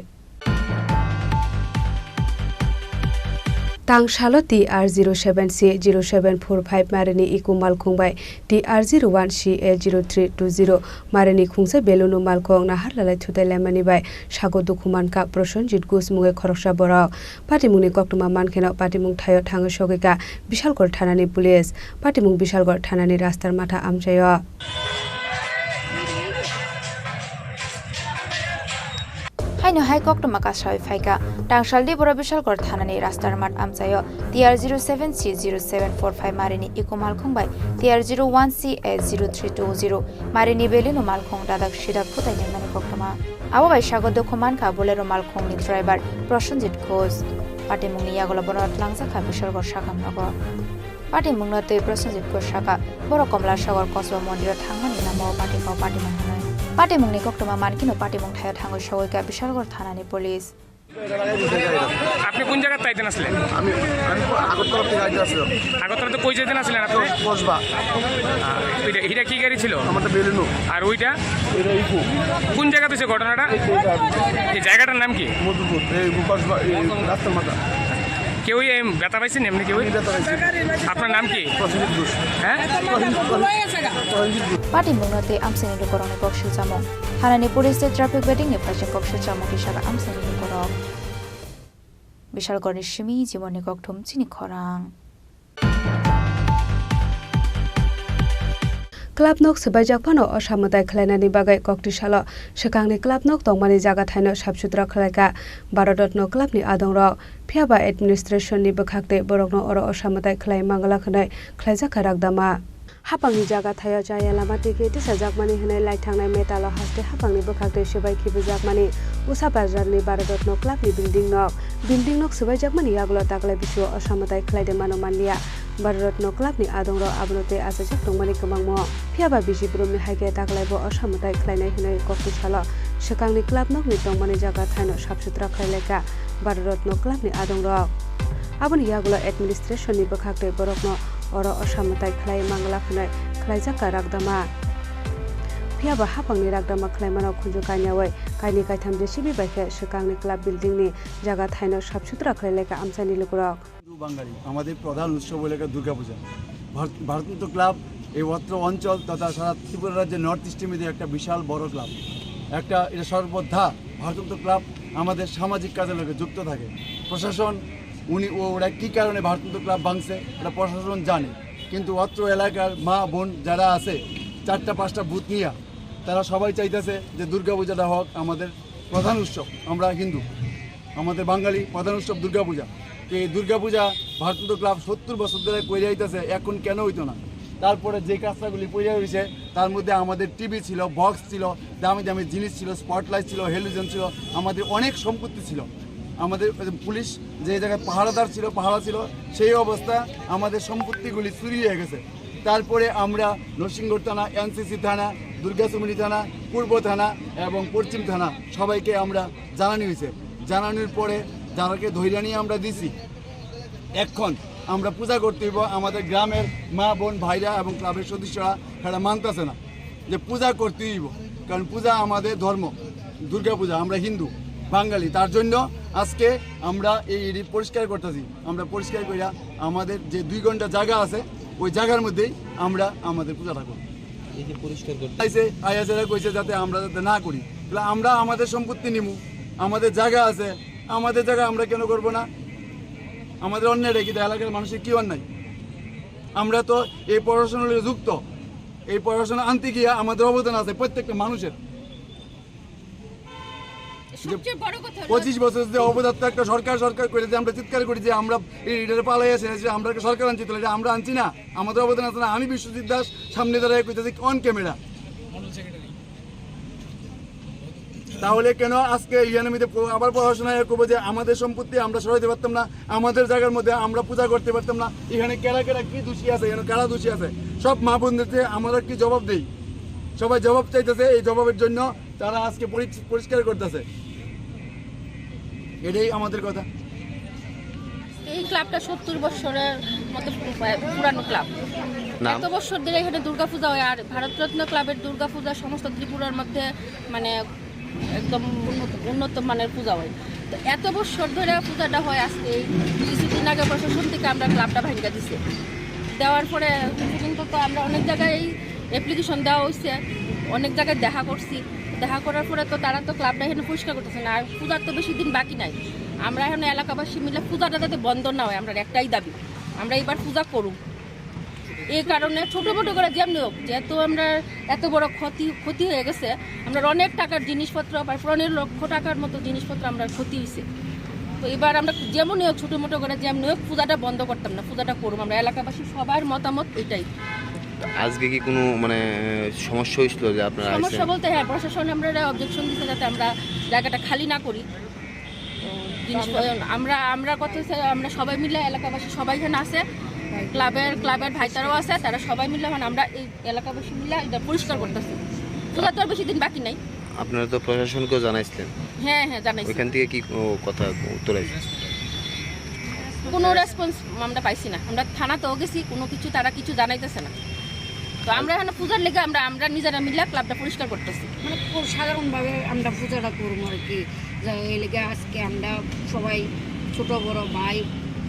Tangsalo TR07C0745 Marini Iku Malkhungbai TR01CA0320 Marini Khungse Belunu Malkhong Nahar Lalai Thutai Lemani Bai Sago Dukuman Ka Prosenjit Gus Munge Khoroksa Borao Patimungni Koktuma Mankheno Patimung Thayo Thango Sogeka Bishalgor Thanani Police Patimung Bishalgor Thanani Rastar Matha Amchayo Haino hai koktuma ka shoi phaika Tangshaldi bora Bishalgor thanani rastar mat amchayo TR07C0745 Marini Iku Malkhungbai TR01CA0320 Marini Belinu Malkhong dadak shidak phutai mani koktuma abo bai sago dokuman ka bolero Malkhong ni driver Prosenjit Ghosh Patimungni yagola bonat langsa kha Bishalgor sakam nago Patimungno tei Prosenjit Ghosh saka boro Komla Sagar Kosba Mondir thangmani namo Patimong Patimong Patimungni koktuma mankino Patimong thayo thango sogoika Bishalgor thanani police আপনি কোন জায়গায় তাইতেন আসলেন আমি আগরতলা থেকে আইতে আসলাম আগরতলা তো কই যেতেন আসলেন আপনি কসবা এটা কি গাড়ি ছিল আমারটা বেলুনো আর ওইটা এটা ইকো কোন জায়গাতে হয়েছে ঘটনাটা এই জায়গাটার নাম কি মধুপুর এই কসবা রাস্তার মাথা কেউ ব্যথা পাইছেন এমনি কেউ আপনার নাম কি হ্যাঁ Patimungnote amseni korone kokshil chamo hanani police traffic wedding ni prajak kokshil chamo kisara amseni korok Bishalgor ni shimi jiboni kokthum chini khorang Club nok subajak phano osamutai khlainani bagai koktisalo sekangni club nok tongmani jaga thaino sabsutra khlaika Barodotno club ni adongra phiaba administration ni bakhakte borokno oro osamutai khlai mangala khnai khlaijak rakdama Hapangni jaga thayo jaya lama tike tisajakmani hinai laithangnai metalo haste hapangni bakhakte sebai khibujakmani Usa Bazarni Barodotno club ni building nok subaijakmani yaglo taklai bisu osamutai khlaide mano manlia Barodotno club ni adongro abnote asajak tongmani kamangmo phiaba bisi brumni haike taklaibo osamutai khlainai hinai koktisalo sekangni club nok ni tongmani jaga thaino sabsutra khlaileka Barodotno club ni adongro aboni yaglo administration ni bakhakte borokno oro osamutai khlai mangla khnai khlaijaka rakdama phiaba hapangni rakdama khlaimano khunju kainawai kaini kaitham jesibi baikhe sekangni club building ni jaga thaino sabsutra khlaileka amchani lukurok বাঙালি আমাদের প্রধান উৎসব হলো দুর্গাপূজা ভারতীয় club এই অত্র অঞ্চল তথা সারা ত্রিপুরা রাজ্যের নর্থ ইস্টের মধ্যে একটা বিশাল বড় ক্লাব এটা সর্বদা ভারতীয় ক্লাব আমাদের সামাজিক কাজের লগে যুক্ত থাকে প্রশাসন ওরা কী কারণে ভারতীয় ক্লাব ভাঙছে এটা প্রশাসন জানে কিন্তু অত্র এলাকার মা বোন যারা আছে 4-5টা বুথ নিয়ে তারা সবাই চাইতেছে যে দুর্গাপূজাটা হোক আমাদের প্রধান উৎসব আমরা হিন্দু আমাদের বাঙালি প্রধান উৎসব দুর্গাপূজা এই দুর্গাপূজা ভারতীয় ক্লাব 70 বছর ধরে করে আইতেছে এখন কেন হইতো না তারপরে যে কাজগুলি পড়ে হয়েছে তার মধ্যে আমাদের টিভি ছিল বক্স ছিল দামি দামি জিনিস ছিল স্পটলাইট ছিল হেলোজেন ছিল আমাদের অনেক সম্পত্তি ছিল আমাদের পুলিশ যে জায়গায় পাহারাদার ছিল পাহারা ছিল সেই অবস্থা আমাদের সম্পত্তিগুলি চুরি হয়ে গেছে তারপরে আমরা নরসিংগড় থানা এনসিসি থানা দুর্গাচুমনি থানা পূর্ব থানা এবং পশ্চিম থানা সবাইকে আমরা জানানো হয়েছে জানানোর পরে যারাকে ধৈর্য নিয়ে আমরা দিছি এখন আমরা পূজা করতে হইব আমাদের গ্রামের মা বোন ভাইরা এবং ক্লাবের সদস্যরা সেটা মানতেছে না যে পূজা করতে হইব কারণ পূজা আমাদের ধর্ম দুর্গাপূজা আমরা হিন্দু বাঙালি তার জন্য আজকে আমরা এই পরিষ্কার করতেছি আমরা পরিষ্কার করিয়া আমাদের যে 2 ঘন্টা জায়গা আছে ওই জায়গার মধ্যেই আমরা আমাদের পূজাটা করি এই যে পরিষ্কার করতে আইয়াছেরা কইছে যাতে আমরা যাতে না করি তাহলে আমরা আমাদের সম্পত্তি নিমু আমাদের জায়গা আছে আমাদের জায়গা আমরা কেন করব না আমাদের অন্যায় রেখে এলাকার মানুষের কি অন্যায় আমরা তো এই পড়াশোনার যুক্ত এই পড়াশোনা আনতে গিয়ে আমাদের অবদান আছে প্রত্যেকটা মানুষের 25 বছর যে অবদান একটা সরকার করে যে আমরা চিৎকার করি যে আমরা এই পালাই আছে যে আমরা সরকার আনছি তাহলে আমরা আনছি না আমাদের অবদান আছে না আমি বিশ্বজিৎ দাস সামনে দাঁড়ায় কইতেছি অন ক্যামেরা তাহলে কেন আজকে ইয়ানমিতে আবার পড়াশোনায় করবো যে আমাদের সম্পত্তি আমরা সরাইতে পারতাম না আমাদের জায়গার মধ্যে আমরা পূজা করতে পারতাম না এখানে কেরা কি দোষী আছে এখানে কারা দোষী আছে সব মা বোনদেরকে আমরা কি জবাব দেই সবাই জবাব চাইতেছে এই জবাবের জন্য তারা আজকে পরিষ্কার করতেছে এটাই আমাদের কথা এই ক্লাবটা 70 বছরের মতো পুরানো ক্লাব এত বছর ধরে এখানে দুর্গাপূজা হয় আর ভারতরত্ন ক্লাবের দুর্গাপূজা সমস্ত ত্রিপুরার মধ্যে মানে একদম উন্নত মানের পূজা হয় তো এত বছর ধরে পূজাটা হয়, আজকে এই কিছুদিন আগে প্রশাসন থেকে আমরা ক্লাবটা ভাঙিয়ে দিছে। দেওয়ার পরে কিন্তু তো আমরা অনেক জায়গায় অ্যাপ্লিকেশন দেওয়া হয়েছে, অনেক জায়গায় দেখা করছি। দেখা করার পরে তো তারা তো ক্লাবটা এখানে পরিষ্কার করতেছে না। আর পূজার তো বেশি দিন বাকি নাই। আমরা এখানে এলাকাবাসী মিলে পূজাটা যাতে বন্ধ না হয়, আমরা একটাই দাবি, আমরা এবার পূজা করুক। এই কারণে ছোটো মোটো করে যেমনি হোক, যেহেতু আমরা এত বড় ক্ষতি হয়ে গেছে, আমরা অনেক টাকার জিনিসপত্র, প্রায় 15 লক্ষ টাকার মতো জিনিসপত্র আমরা ক্ষতি হয়েছে। তো এবার আমরা যেমনই হোক, ছোটো মোটো করে যেমনি হোক পূজাটা বন্ধ করতাম না, পূজাটা করুম। আমরা এলাকাবাসী সবার মতামত এটাই। আজকে কি কোনো মানে সমস্যা হয়েছিল যে আপনারা সমস্যা বলতে হ্যাঁ, প্রশাসন আমরা অবজেকশন দিচ্ছে যাতে আমরা জায়গাটা খালি না করি। আমরা কত আমরা সবাই মিলে এলাকাবাসী সবাই এখানে আছে, ক্লাবের ভাইতারাও আছে, তারা সবাই মিলে মানে আমরা এই এলাকাবাসী মিলে এটা পরিষ্কার করতেছি। পূজা তো আর বেশি দিন বাকি নাই। আপনারা তো প্রশাসনকেও জানাইছিলেন? হ্যাঁ জানাইছি। ওইখান থেকে কি কথা উত্তর আসছে? কোনো রেসপন্স আমরা পাইছি না। আমরা থানাতেও গেছি, কোনো কিছু তারা কিছু জানাইতেছে না। তো আমরা এখানে পূজার লেগে আমরা নিজেরা মিলে ক্লাবটা পরিষ্কার করতেছি। মানে সাধারণভাবে আমরা পূজাটা করবো আর কি। এই লেগে আজকে আমরা সবাই ছোট বড় ভাই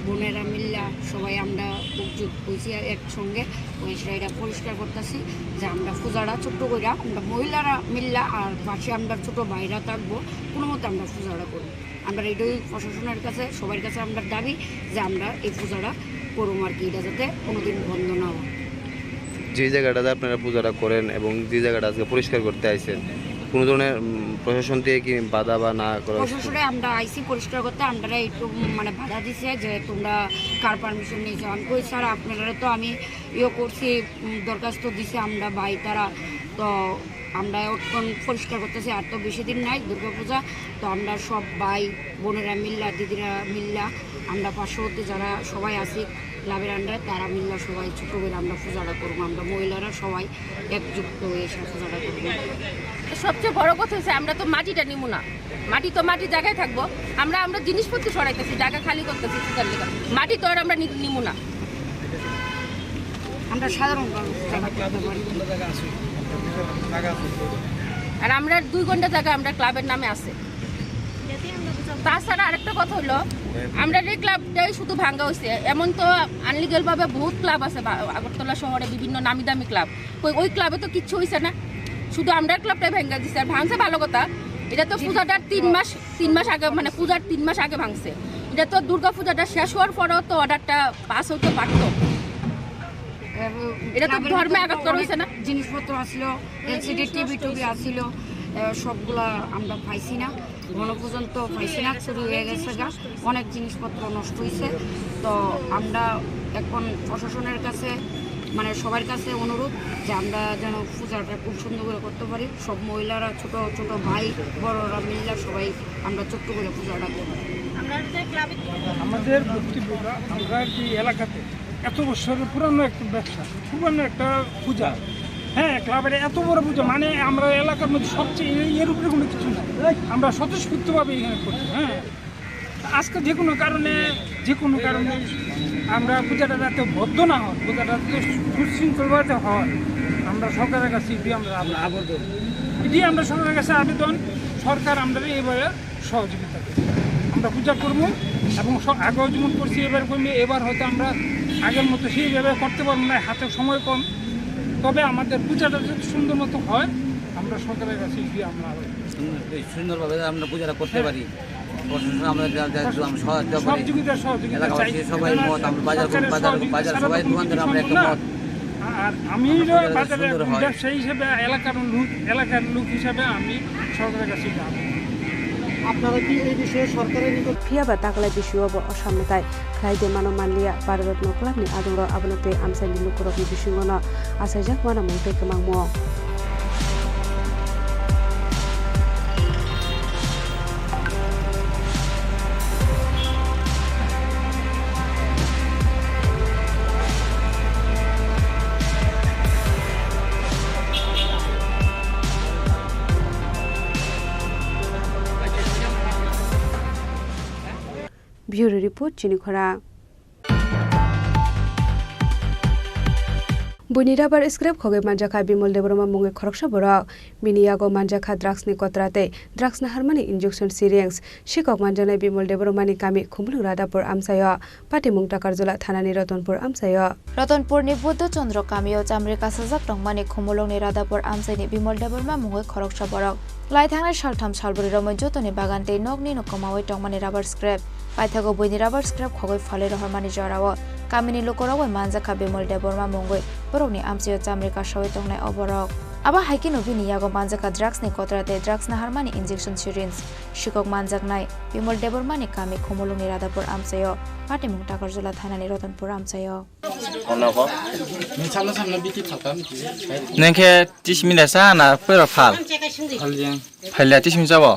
বোনেরা মিল্লা সবাই আমরা উদ্যোগ হয়েছি একসঙ্গে, এটা পরিষ্কার করতেছি যে আমরা পূজাটা ছোট্ট করে আমরা মহিলারা মিল্লা আর পাশে আমরা ছোট ভাইরা থাকবো, কোনো মতো আমরা পূজাটা করবো। আমরা এটাই প্রশাসনের কাছে সবার কাছে আমরা দাবি যে আমরা এই পূজাটা করবো আর কি, এটা যাতে কোনোদিন বন্ধ না হয়। যে জায়গাটাতে আপনারা পূজাটা করেন এবং যে জায়গাটা আজকে পরিষ্কার করতে আইছেন, কোনো ধরনের প্রশাসন থেকে কি বাধা বা না করা? প্রশাসনে আমরা আইসি পরিষ্কার করতে, আমরা একটু মানে বাধা দিছে যে তোমরা কার পারমিশন নিয়েছো। আমি কই স্যার আপনারা তো আমি করছি, দরখাস্ত দিছে আমরা ভাই তারা, তো আমরা এখন পরিষ্কার করতেছি। আর তো বেশি দিন নাই দুর্গাপূজা, তো আমরা সব ভাই বোনেরা মিল্লা দিদিরা মিল্লা আমরা পার্শ্ববর্তী যারা সবাই আছি ক্লাবের আন্ডারে, তারা মিল্লা সবাই ছোটো করে আমরা পূজাটা করবো। আমরা মহিলারা সবাই একযুক্ত হয়ে এসে পূজাটা করবো। সবচেয়ে বড় কথা হচ্ছে আমরা তো মাটিটা নিব না, মাটি তো মাটির জায়গায় থাকবো। আমরা জিনিসপত্র সরাইতেছি, জায়গা খালি করতেছি পূজার লেগে, মাটি তো আর আমরা নিব না। আমরা সাধারণ আর আমরা 2 ঘন্টা জায়গা আমরা ক্লাবের নামে আছে। তাছাড়া আরেকটা কথা হলো, আমরা এই ক্লাবটাই শুধু ভাঙ্গা হয়েছে, এমন তো আনলিগালভাবে বহুত ক্লাব আছে আগরতলা শহরে, বিভিন্ন নামি দামি ক্লাব। ওই ক্লাবে তো কিচ্ছু হয়েছে না, শুধু আমরা ক্লাবটাই ভাঙ্গা দিচ্ছে। আর ভাঙছে ভালো কথা, এটা তো পূজাটার 3 মাস আগে, মানে পূজার 3 মাস আগে ভাঙছে। এটা তো দুর্গা পূজাটা শেষ হওয়ার পরেও তো অর্ডারটা পাস হইতে পারত। এটা তো ধর্মে আঘাত করা হয়েছে না। জিনিসপত্র আসলো, এলসিডি টিভি আসছিল, সবগুলা আমরা পাইছি না, ঘন পর্যন্ত পাইছি না, শুরু হয়ে গেছে গা, অনেক জিনিসপত্র নষ্ট হয়েছে। তো আমরা এখন প্রশাসনের কাছে মানে সবার কাছে অনুরোধ যে আমরা যেন পূজাটা খুব সুন্দর করে করতে পারি। সব মহিলারা ছোট ছোট ভাই বড়রা মিল্লা সবাই আমরা ছোট্ট করে পূজাটা করি। আমাদের বক্তব্যটা, আমরা এই এলাকাতে এত বছরের পুরানো একটা ব্যবসা, পুরানো একটা পূজা, হ্যাঁ ক্লাবের এত বড় পূজা, মানে আমরা এলাকার মধ্যে সবচেয়ে এর উপরে কোনো কিছু না, আমরা স্বতঃস্ফূর্তভাবে এখানে করছি। হ্যাঁ আজকে যে কোনো কারণে আমরা পূজাটা যাতে বদ্ধ না হয়, পূজাটা যাতে সুশৃঙ্খলভাবে হয়, আমরা সরকারের কাছে আমরা আবেদন, এটি আমরা সরকারের কাছে আবেদন, সরকার আমরা এইভাবে সহযোগিতা করি। আমরা পূজা করবো এবং আগেও যেমন করছি এবার করবো, এবার হয়তো আমরা আগের মতো সেইভাবে করতে পারবো না, হাতে সময় কম, তবে আমাদের পূজাটা যদি সুন্দর মতো হয় আমরা সরকারের কাছে গিয়ে আমরা সুন্দরভাবে আমরা পূজাটা করতে পারি। সহযোগিতা সবাই মত, আমরা বাজার সবাই দোকানদার আমরা একটা মত। আর আমি ব্যবসায়ী হিসেবে এলাকার লোক হিসাবে আমি সরকারের কাছে যাবো। আপনারা কি এই বিষয়ে সরকারের নিকট Fiaba taklai bisuobo osamtai khaide mano manlia parwet no klabni adungro abonate amsai lukurok ni bisungono asajak mana mungte kemangmo. Bureau Report Chinikhora Bunirabar scrap khoge manjaka Bimol Debroma munge khoroksa borok Biniyago manjaka drugs ni kotrate drugs na harmani injection syringe shikok manjane Bimol Debromani kami khumlu Radapur amsayo pati mungta karjola thanani Ratonpur amsayo Ratonpur ni Buddha Chandra kamio Chamrika sajak tongmani khumulong ni Radapur amsani Bimol Debroma munge khoroksa borok lai thangna saltham salburi romoi jotoni bagante nogni nokamawai tongmani rubber scrap paithago boini rubber scrap khogoi phale rohmani jorao kamini lokorawai manjaka Bimol Debroma mungoi borokni amsayo Chamrika shawai tongnai oborok aba haiki no biniyago manjaka drugs ni kotrate drugs na harmani injection syringe shikok manjaknai Bimol Debromani kami khumulong ni Radapur amsayo pati mungta karjola thanani Ratonpur amsayo नोंखे 30 minute साना फोरा फाल फालया 30 minute जाबो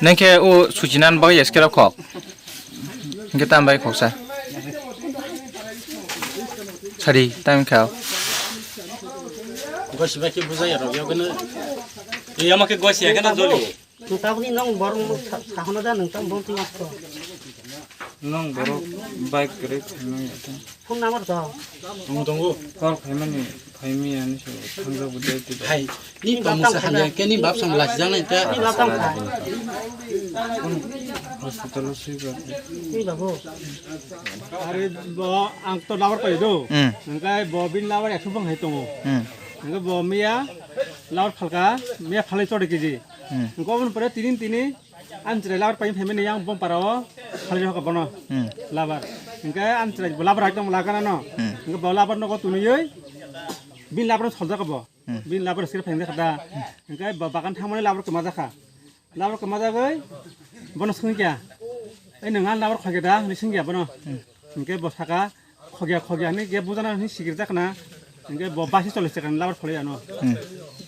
नोंखे ओ सुजिनान bye एसकेरा खक नोंखे ताम bye खकसा सारि time खाव गसिबा के बुझाय र बेयावनो यामाके गसिया केना जलि नोंथांनि नों बर साहनो दा नोंथां बंति मास्टर नों बर बाइक करे थांनो फन नाम्बार द दंगो कार फाइमानि फाइमियानि थांजा बुदै दिबा हाय नि बामसा हाले केनि बाप संला जानाय ता नि बाप संला हस्पिटाल सुइबा नि बाबु अरे ब आं तो नाम्बार पाइदो नंगाय बबिन नाम्बार 100 बंग हाय दंगो नंगा बमिया लावर फलका मिया फले चोडे केजी गबन परे तिनिन तिनि आनज्रे लावर पाइ फेमेनि यां बम पाराव फले हक बन लावर नंगा आनज्रे लावर एकदम लागाना न नंगा बलावर नगो तुनियै बिन लावर सलजा कब बिन लावर सिर फेंदे खदा नंगा बागान थांमने लावर कमा जाखा लावर कमा जागै बन संगिया ए नङा लावर खगेदा नि संगिया बन नंगा बसाका खगिया नि गे बुजाना नि सिगिर जाखना नंगा बासि चलिस सेकेन्ड लावर फले जानो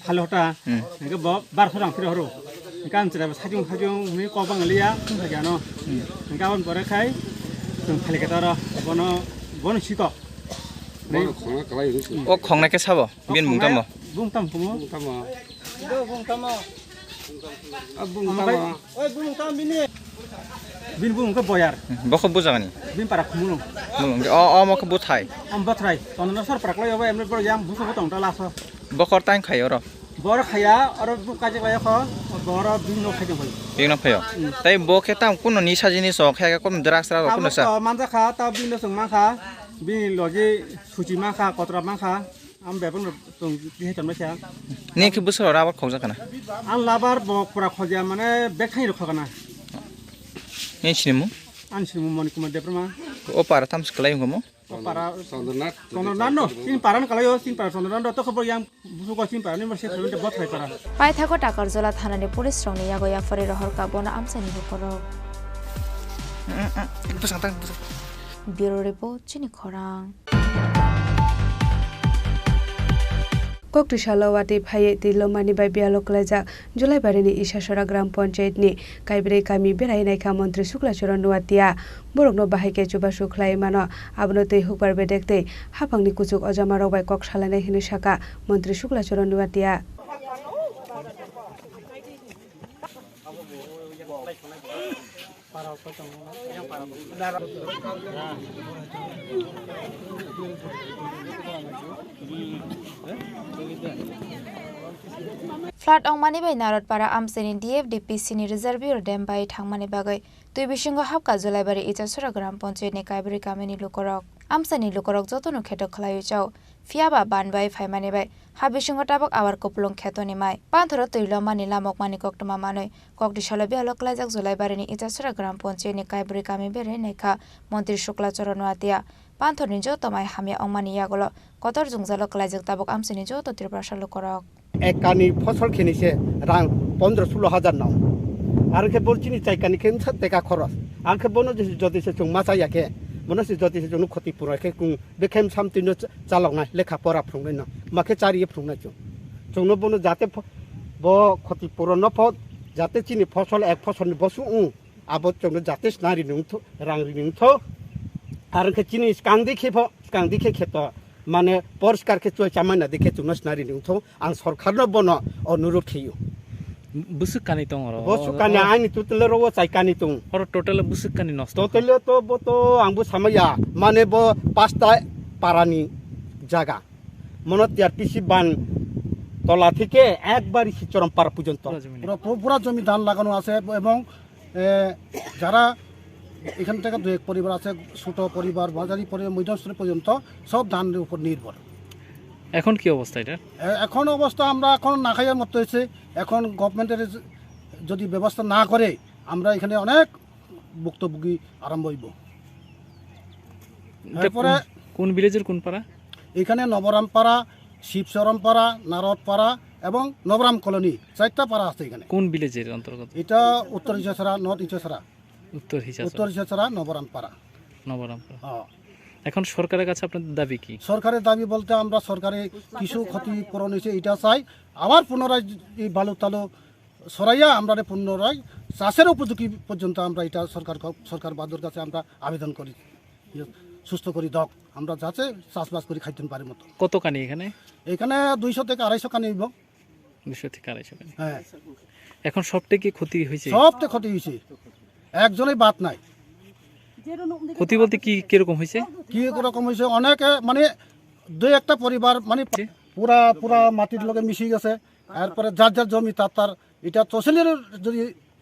फाले हटा नंगा बार फोरां फिर हरो नंगा आनज्रे साजों नि कबांगलिया फुंखागियानो नंगा बन बरेखाय जों फाले गेदार बन सिको ओ खंनायके साबो बिन मुंतामो बुंताम कुमो बुंताम ओइ बुंताम बिन बुंखो बयार बखो बुजागानि बिन पारा खुमुलुं अ मखो बुथाय आम बथराय तनना सर पारकलाय याबा एमने बर याम बुसो तंटा लासो बखर टाइम खायो र बर खाया और काजे लाय ख बर बिनो खायदों भाई बिनो फायो ताइ बखे ताम कुनो निसा जिनिस खाया कम द्राक्स रा कुनो सा मानजा खा ता बिनो सं माखा बिन लगे सुचि माखा कतरा माखा आम बेबन तंग बिहे तनमाखा नेके बोसोर राबार खौजा kana आं लाबार बकरा खजिया माने बेखाइ रखगाना नेसिमु आनसिमु मन कुमार देब्रमा ओ पारा तामस कलाय हमो para sondernan no sin paran kalayo sin para sondernan to khobor yang busuko sin paran ni se khobinte bot hai para paithago takarjola thanani police rongni yago ya fare rohor ka bona amsani bokoro bureau report chini khorang Kokti Shalawati Phaye Tilomani by Bialokalaja, July Barini Ishashara Gram Ponchait ni Kaibre Kami Berai Naika Montri Sukla Choranduatia, Borogno Bahike Chuba Suklai Mano, Abnote Hupar Bedekte, Hapang Nikusuk Ojamaro by Kok Shalane Hinishaka, Montri Sukla Choranduatia. Flat ongmani bai narot para amseni DFDPC ni reservoir dam bai thangmani bagai tui bisingo hapka julaibari ichasura gram panchayat ni kaibri kameni lokorok amsani lokorok jotono kheto khlayu chau fiaba banbai phaimani bai habisingo tabak awar koplong khetoni mai panthoro tuilomani lamok mani koktoma manoi kokti shalabi aloklajak julaibari ni ichasura gram panchayat ni kaibri kami bere nekha মন্ত্রী Shukla চরণওয়াতিয়া পান্থরনি যতমাই হামিয়া ongmani yagolo kotor jungzalo klajak tabak amseni joto ত্রিপ্রাসা লোকরক এক কানি ফসল কিনেছে রাং 15-16,000 নাও আর কে বলছিনি চাই কানি কেন টাকা খরচ আর কে বনো যদি সে চুং মাছা ইয়াকে বনো সে যদি সে জন্য ক্ষতিপূরণ কে কুং বেখাম সামতিনো চালাংনাই লেখা পড়া ফ্রংনাই না মাকে চারিয়ে ফ্রংনাই চুংনো বনো যাতে ব ক্ষতিপূরণ ন ফত যাতে চিনি ফসল এক ফসল বসু আবত চুংনো যাতে নারি নুংথ রাং রিংথ আর কে চিনি স্কাং দেখে খেত মানে পরিষ্কার কে চয় চামাইনা দেখে চুংনো নারি নুংথ আং সরকারনো বনো অনুরোধ খেयो busukani tong ro Busukani ani tutele ro caikani tung. Hor total busukani nosto. Tutele to boto angbu samaya mane bo 5টা পারানি জায়গা মনে টিআরটিসি বান তলা থেকে একবারই চরম পাড়া পর্যন্ত পুরা জমি ধান লাগানো আছে এবং যারা এখান থেকে 2-1 পরিবার আছে ছোট পরিবার বাজারি পরিবার মধ্যম শ্রেণী পর্যন্ত সব ধানের উপর নির্ভর। এখন কি অবস্থা এটা? এখন অবস্থা আমরা এখন না খাইয়ার মতো হয়েছে। এখন গভর্নমেন্টের যদি ব্যবস্থা না করে আমরা এখানে অনেক ভুক্তভোগী আরম্ভ হইব। এরপরে কোন ভিলেজের কোন পাড়া? এখানে নবরামপাড়া, শিবচরমপাড়া, নারদপাড়া এবং নবরাম কলোনি 4টা পাড়া আছে এখানে। কোন ভিলেজের অন্তর্গত? এটা উত্তর হিসাছড়া, নর্থ হিসাছড়া, উত্তর হিসাছড়া নবরামপাড়া। নবরামপাড়া। এখন সরকারের কাছে আপনাদের দাবি কি? সরকারের দাবি বলতে আমরা সরকারে কিছু ক্ষতিপূরণ হয়েছে এটা চাই, আবার পুনরায় এই বালু টালু সরাইয়া আমরা পুনরায় চাষের উপযোগী পর্যন্ত আমরা এটা সরকার বাদুর কাছে আমরা আবেদন করি, সুস্থ করি দক আমরা যাতে চাষবাস করে খাইতে পারি মতো। কত কানি এখানে? এখানে 200 থেকে 250 কানি হইব। 200 থেকে 250 কানি। হ্যাঁ। এখন সবটা কি ক্ষতি হয়েছে? সবটা ক্ষতি হয়েছে, একজনই বাদ নাই। ক্ষতি বলতে কি কিরকম হয়েছে? কি রকম হয়েছে অনেকে মানে 2-1টা পরিবার মানে পুরা মাটির লগে মিশে গেছে। এরপরে যার জমি তার এটা তহসিলের যদি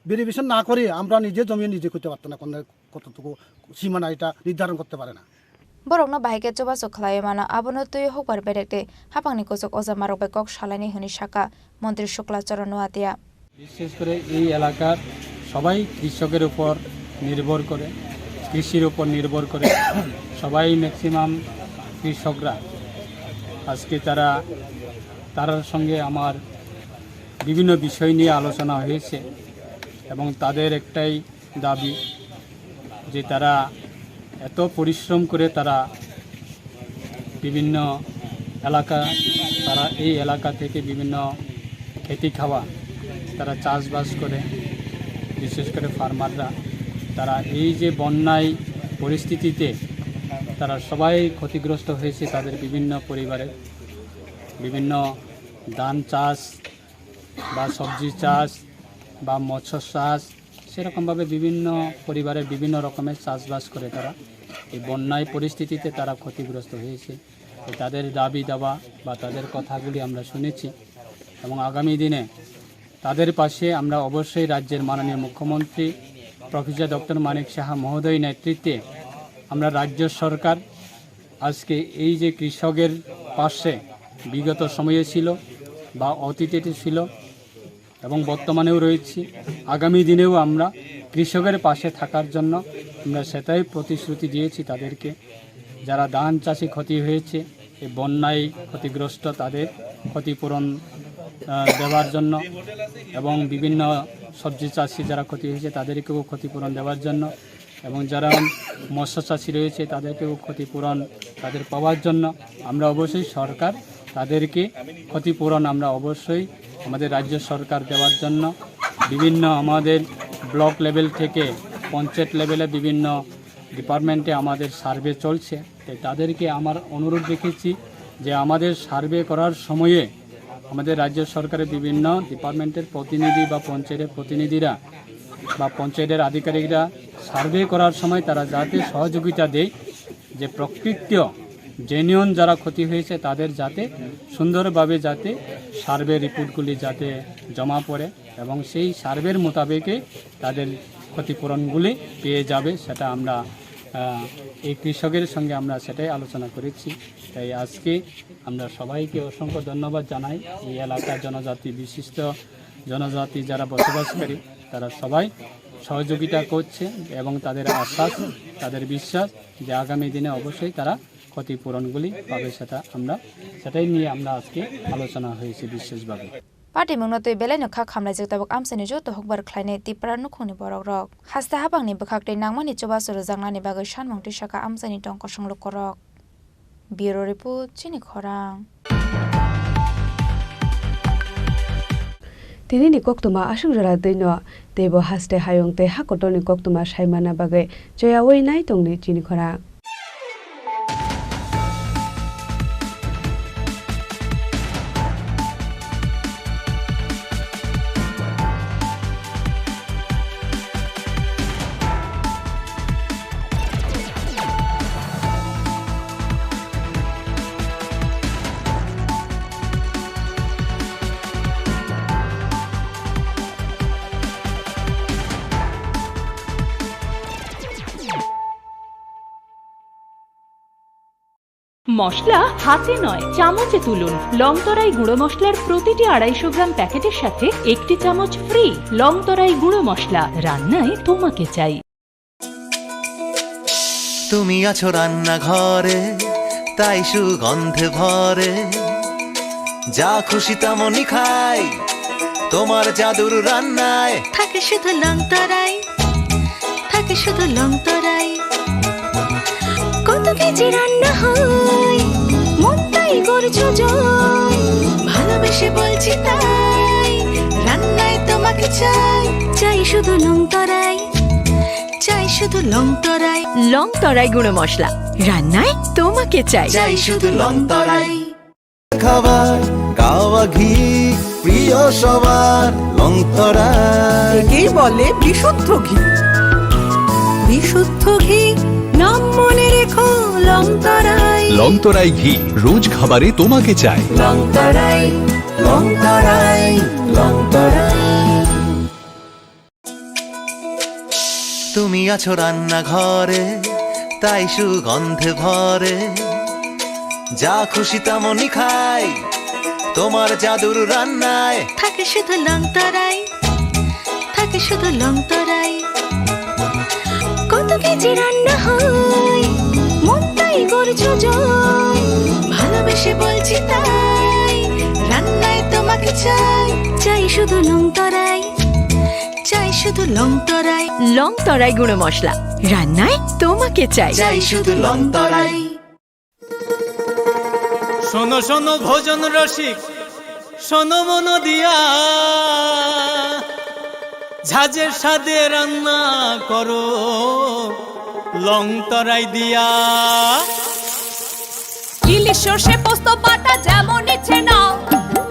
ভেরিফিকেশন না করি আমরা নিজে জমি নিজে করতে পারতাম না, কতটুকু সীমানা এটা নির্ধারণ করতে পারে না। borokno bahike choba chokhlai mano abono tui hokbar berekte hapangni kosok oja marok bai kok salani huni shaka মন্ত্রী শুক্লা চরণ নোয়াতিয়া। বিশেষ করে এই এলাকার সবাই কৃষকের উপর নির্ভর করে, কৃষির উপর নির্ভর করে সবাই ম্যাক্সিমাম কৃষকরা। আজকে তার সঙ্গে আমার বিভিন্ন বিষয় নিয়ে আলোচনা হয়েছে এবং তাদের একটাই দাবি যে তারা এত পরিশ্রম করে তারা বিভিন্ন এই এলাকা থেকে বিভিন্ন খেতি খাওয়া তারা চাষবাস করে, বিশেষ করে ফার্মাররা তারা এই যে বন্যায় পরিস্থিতিতে তারা সবাই ক্ষতিগ্রস্ত হয়েছে। তাদের বিভিন্ন পরিবারের বিভিন্ন ধান চাষ বা সবজি চাষ বা মৎস্য চাষ সেরকমভাবে বিভিন্ন পরিবারের বিভিন্ন রকমের চাষবাস করে তারা এই বন্যায় পরিস্থিতিতে তারা ক্ষতিগ্রস্ত হয়েছে। তাদের দাবি দাওয়া বা তাদের কথাগুলি আমরা শুনেছি এবং আগামী দিনে তাদের পাশে আমরা অবশ্যই রাজ্যের মাননীয় মুখ্যমন্ত্রী প্রফেসর ডক্টর মানিক সাহা মহোদয় নেতৃত্বে আমরা রাজ্য সরকার আজকে এই যে কৃষকের পাশে বিগত সময়ে ছিল বা অতীতে ছিল এবং বর্তমানেও রয়েছি, আগামী দিনেও আমরা কৃষকের পাশে থাকার জন্য আমরা সেটাই প্রতিশ্রুতি দিয়েছি তাদেরকে। যারা ধান চাষে ক্ষতি হয়েছে এই বন্যায় ক্ষতিগ্রস্ত তাদের ক্ষতিপূরণ দেওয়ার জন্য এবং বিভিন্ন সবজি চাষি যারা ক্ষতি হয়েছে তাদেরকেও ক্ষতিপূরণ দেওয়ার জন্য এবং যারা মৎস্য চাষি রয়েছে তাদেরকেও ক্ষতিপূরণ তাদের পাওয়ার জন্য আমরা অবশ্যই সরকার তাদেরকে ক্ষতিপূরণ আমরা অবশ্যই আমাদের রাজ্য সরকার দেওয়ার জন্য বিভিন্ন আমাদের ব্লক লেভেল থেকে পঞ্চায়েত লেভেলে বিভিন্ন ডিপার্টমেন্টে আমাদের সার্ভে চলছে। তাই তাদেরকে আমার অনুরোধ রেখেছি যে আমাদের সার্ভে করার সময়ে আমাদের রাজ্য সরকারের বিভিন্ন ডিপার্টমেন্টের প্রতিনিধি বা পঞ্চায়েতের প্রতিনিধিরা বা পঞ্চায়েতের আধিকারিকরা সার্ভে করার সময় তারা যাতে সহযোগিতা দেয় যে প্রকৃত জেনুইন যারা ক্ষতি হয়েছে তাদের যাতে সুন্দরভাবে যাতে সার্ভে রিপোর্টগুলি যাতে জমা পড়ে এবং সেই সার্ভের মোতাবেকে তাদের ক্ষতিপূরণগুলি পেয়ে যাবে, সেটা আমরা এই কৃষকের সঙ্গে আমরা সেটাই আলোচনা করেছি। তাই আজকে আমরা সবাইকে অসংখ্য ধন্যবাদ জানাই। এই এলাকার জনজাতি বিশিষ্ট জনজাতি যারা বসবাসকারী তারা সবাই সহযোগিতা করছে এবং তাদের আশ্বাস তাদের বিশ্বাস যে আগামী দিনে অবশ্যই তারা ক্ষতিপূরণগুলি পাবে, সেটাই নিয়ে আমরা আজকে আলোচনা হয়েছে বিশেষভাবে। Party mungno belai no kha khamlai jek tabok amsani jo to hokbar khlainai tipra no khoni borok rok hasta habangni bukhakte nangmani choba soro jangnani bagai sanmong tisaka amsani tongko songlok korok bureau report chini khorang tini ni koktuma asung jara deino tebo haste hayong te hakotoni koktuma saimana bagai joyawoi nai tongni chini khorang মশলা হাতে নয় চামচে তুলুন। লংতরাই গুঁড়ো মশলার প্রতিটি 250 গ্রাম প্যাকেটের সাথে 1 চামচ ফ্রি। লংতরাই গুঁড়ো মশলা, রান্নায় তোমাকে চাই। তুমি আছো রান্নাঘরে, তাই সুগন্ধে ভরে, যা খুশি তেমনই খাই, তোমার জাদুর রান্নায় থাকে শুধু লংতরাই, থাকে শুধু লংতরাই। কত কেজি রান্না হয়, মনটাই করছো জয়, ভালোবেসে বলছি তাই, রান্নায় তোমাকে চাই, চাই শুধু লংতরাই, চাই শুধু লংতরাই। লংতরাই গুঁড়ো মশলা, রান্নায় তোমাকে চাই, চাই শুধু লংতরাই। খাবার গাওয়া ঘি প্রিয় সবার, লংতরাই একেই বলে বিশুদ্ধ ঘি। বিশুদ্ধ ঘি নাম মনে রেখো, লংতরাই। লংতরাই ঘি রোজ খাবারে তোমাকে চাই। লংতরাই, লংতরাই, লংতরাই। তুমি আছো রান্নাঘরে, তাই সুগন্ধে ভরে, যা খুশি তেমনই খাই, তোমার জাদুর রান্নায় থাকে শুধু লংতরাই, থাকে শুধু লংতরাই। কত কেজি রান্না হয়, মনটাই করছো জয়, ভালোবেসে বলছি তাই, রান্নায় তোমাকে চাই, চাই শুধু লংতরাই, চাই শুধু লংতরাই। লংতরাই গুঁড়ো মশলা, রান্নায় তোমাকে চাই, চাই শুধু লংতরাই। শোনো শোনো ভোজন রসিক, শোনো মন দিয়া, ঝাঁঝের স্বাদে রান্না করো লংতরাই দিয়া। ইলিশ সর্ষে পোস্ত বাটা যেমন ইচ্ছে নাও,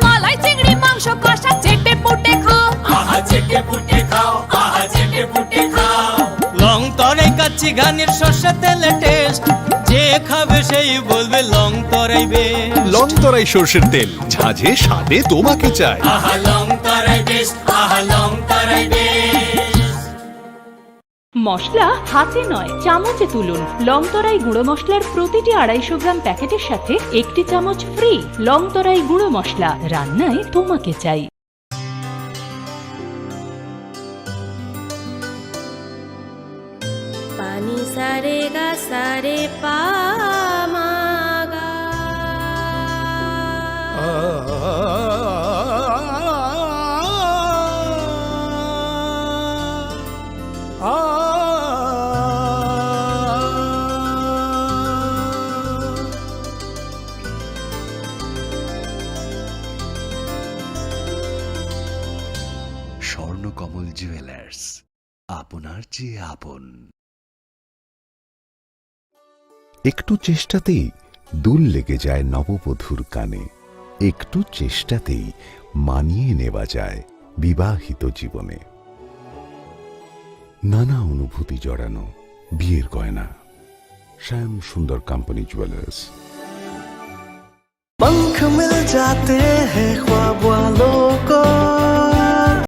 মালাই চিংড়ি মাংস কষা চেটে পুটে খাও, আহা চেটে পুটে খাও, আহা চেটে পুটে খাও। লংতরাই কাচ্চি ঘানির সর্ষে তেলে টেস্ট, যে খাবে সেই বলবে লংতরাই বেশ। লংতরাই সর্ষের তেল, ঝাঁঝে স্বাদে তোমাকে চাই। আহা লংতরাই বেশ, আহা লংতরাই বেশ। মশলা হাতে নয় চামচে তুলুন। লংতরাই গুঁড়ো মশলার প্রতিটি 250 গ্রাম প্যাকেটের সাথে 1 চামচ ফ্রি। লংতরাই গুঁড়ো মশলা, রান্নায় তোমাকে চাই। পানি সারে গা সারে পা মা গা। স্বর্ণকমল জুয়েলার্স, আপনার চেয়ে আপন। একটু চেষ্টাতেই দুল লেগে যায় নববধূর কানে, একটু চেষ্টাতেই মানিয়ে নেওয়া যায় বিবাহিত জীবনে। নানা অনুভূতি জড়ানো বিয়ের গয়না, শ্যাম সুন্দর কোম্পানি জুয়েলার্স। पंख मिल जाते हैं ख्वाब वालों को,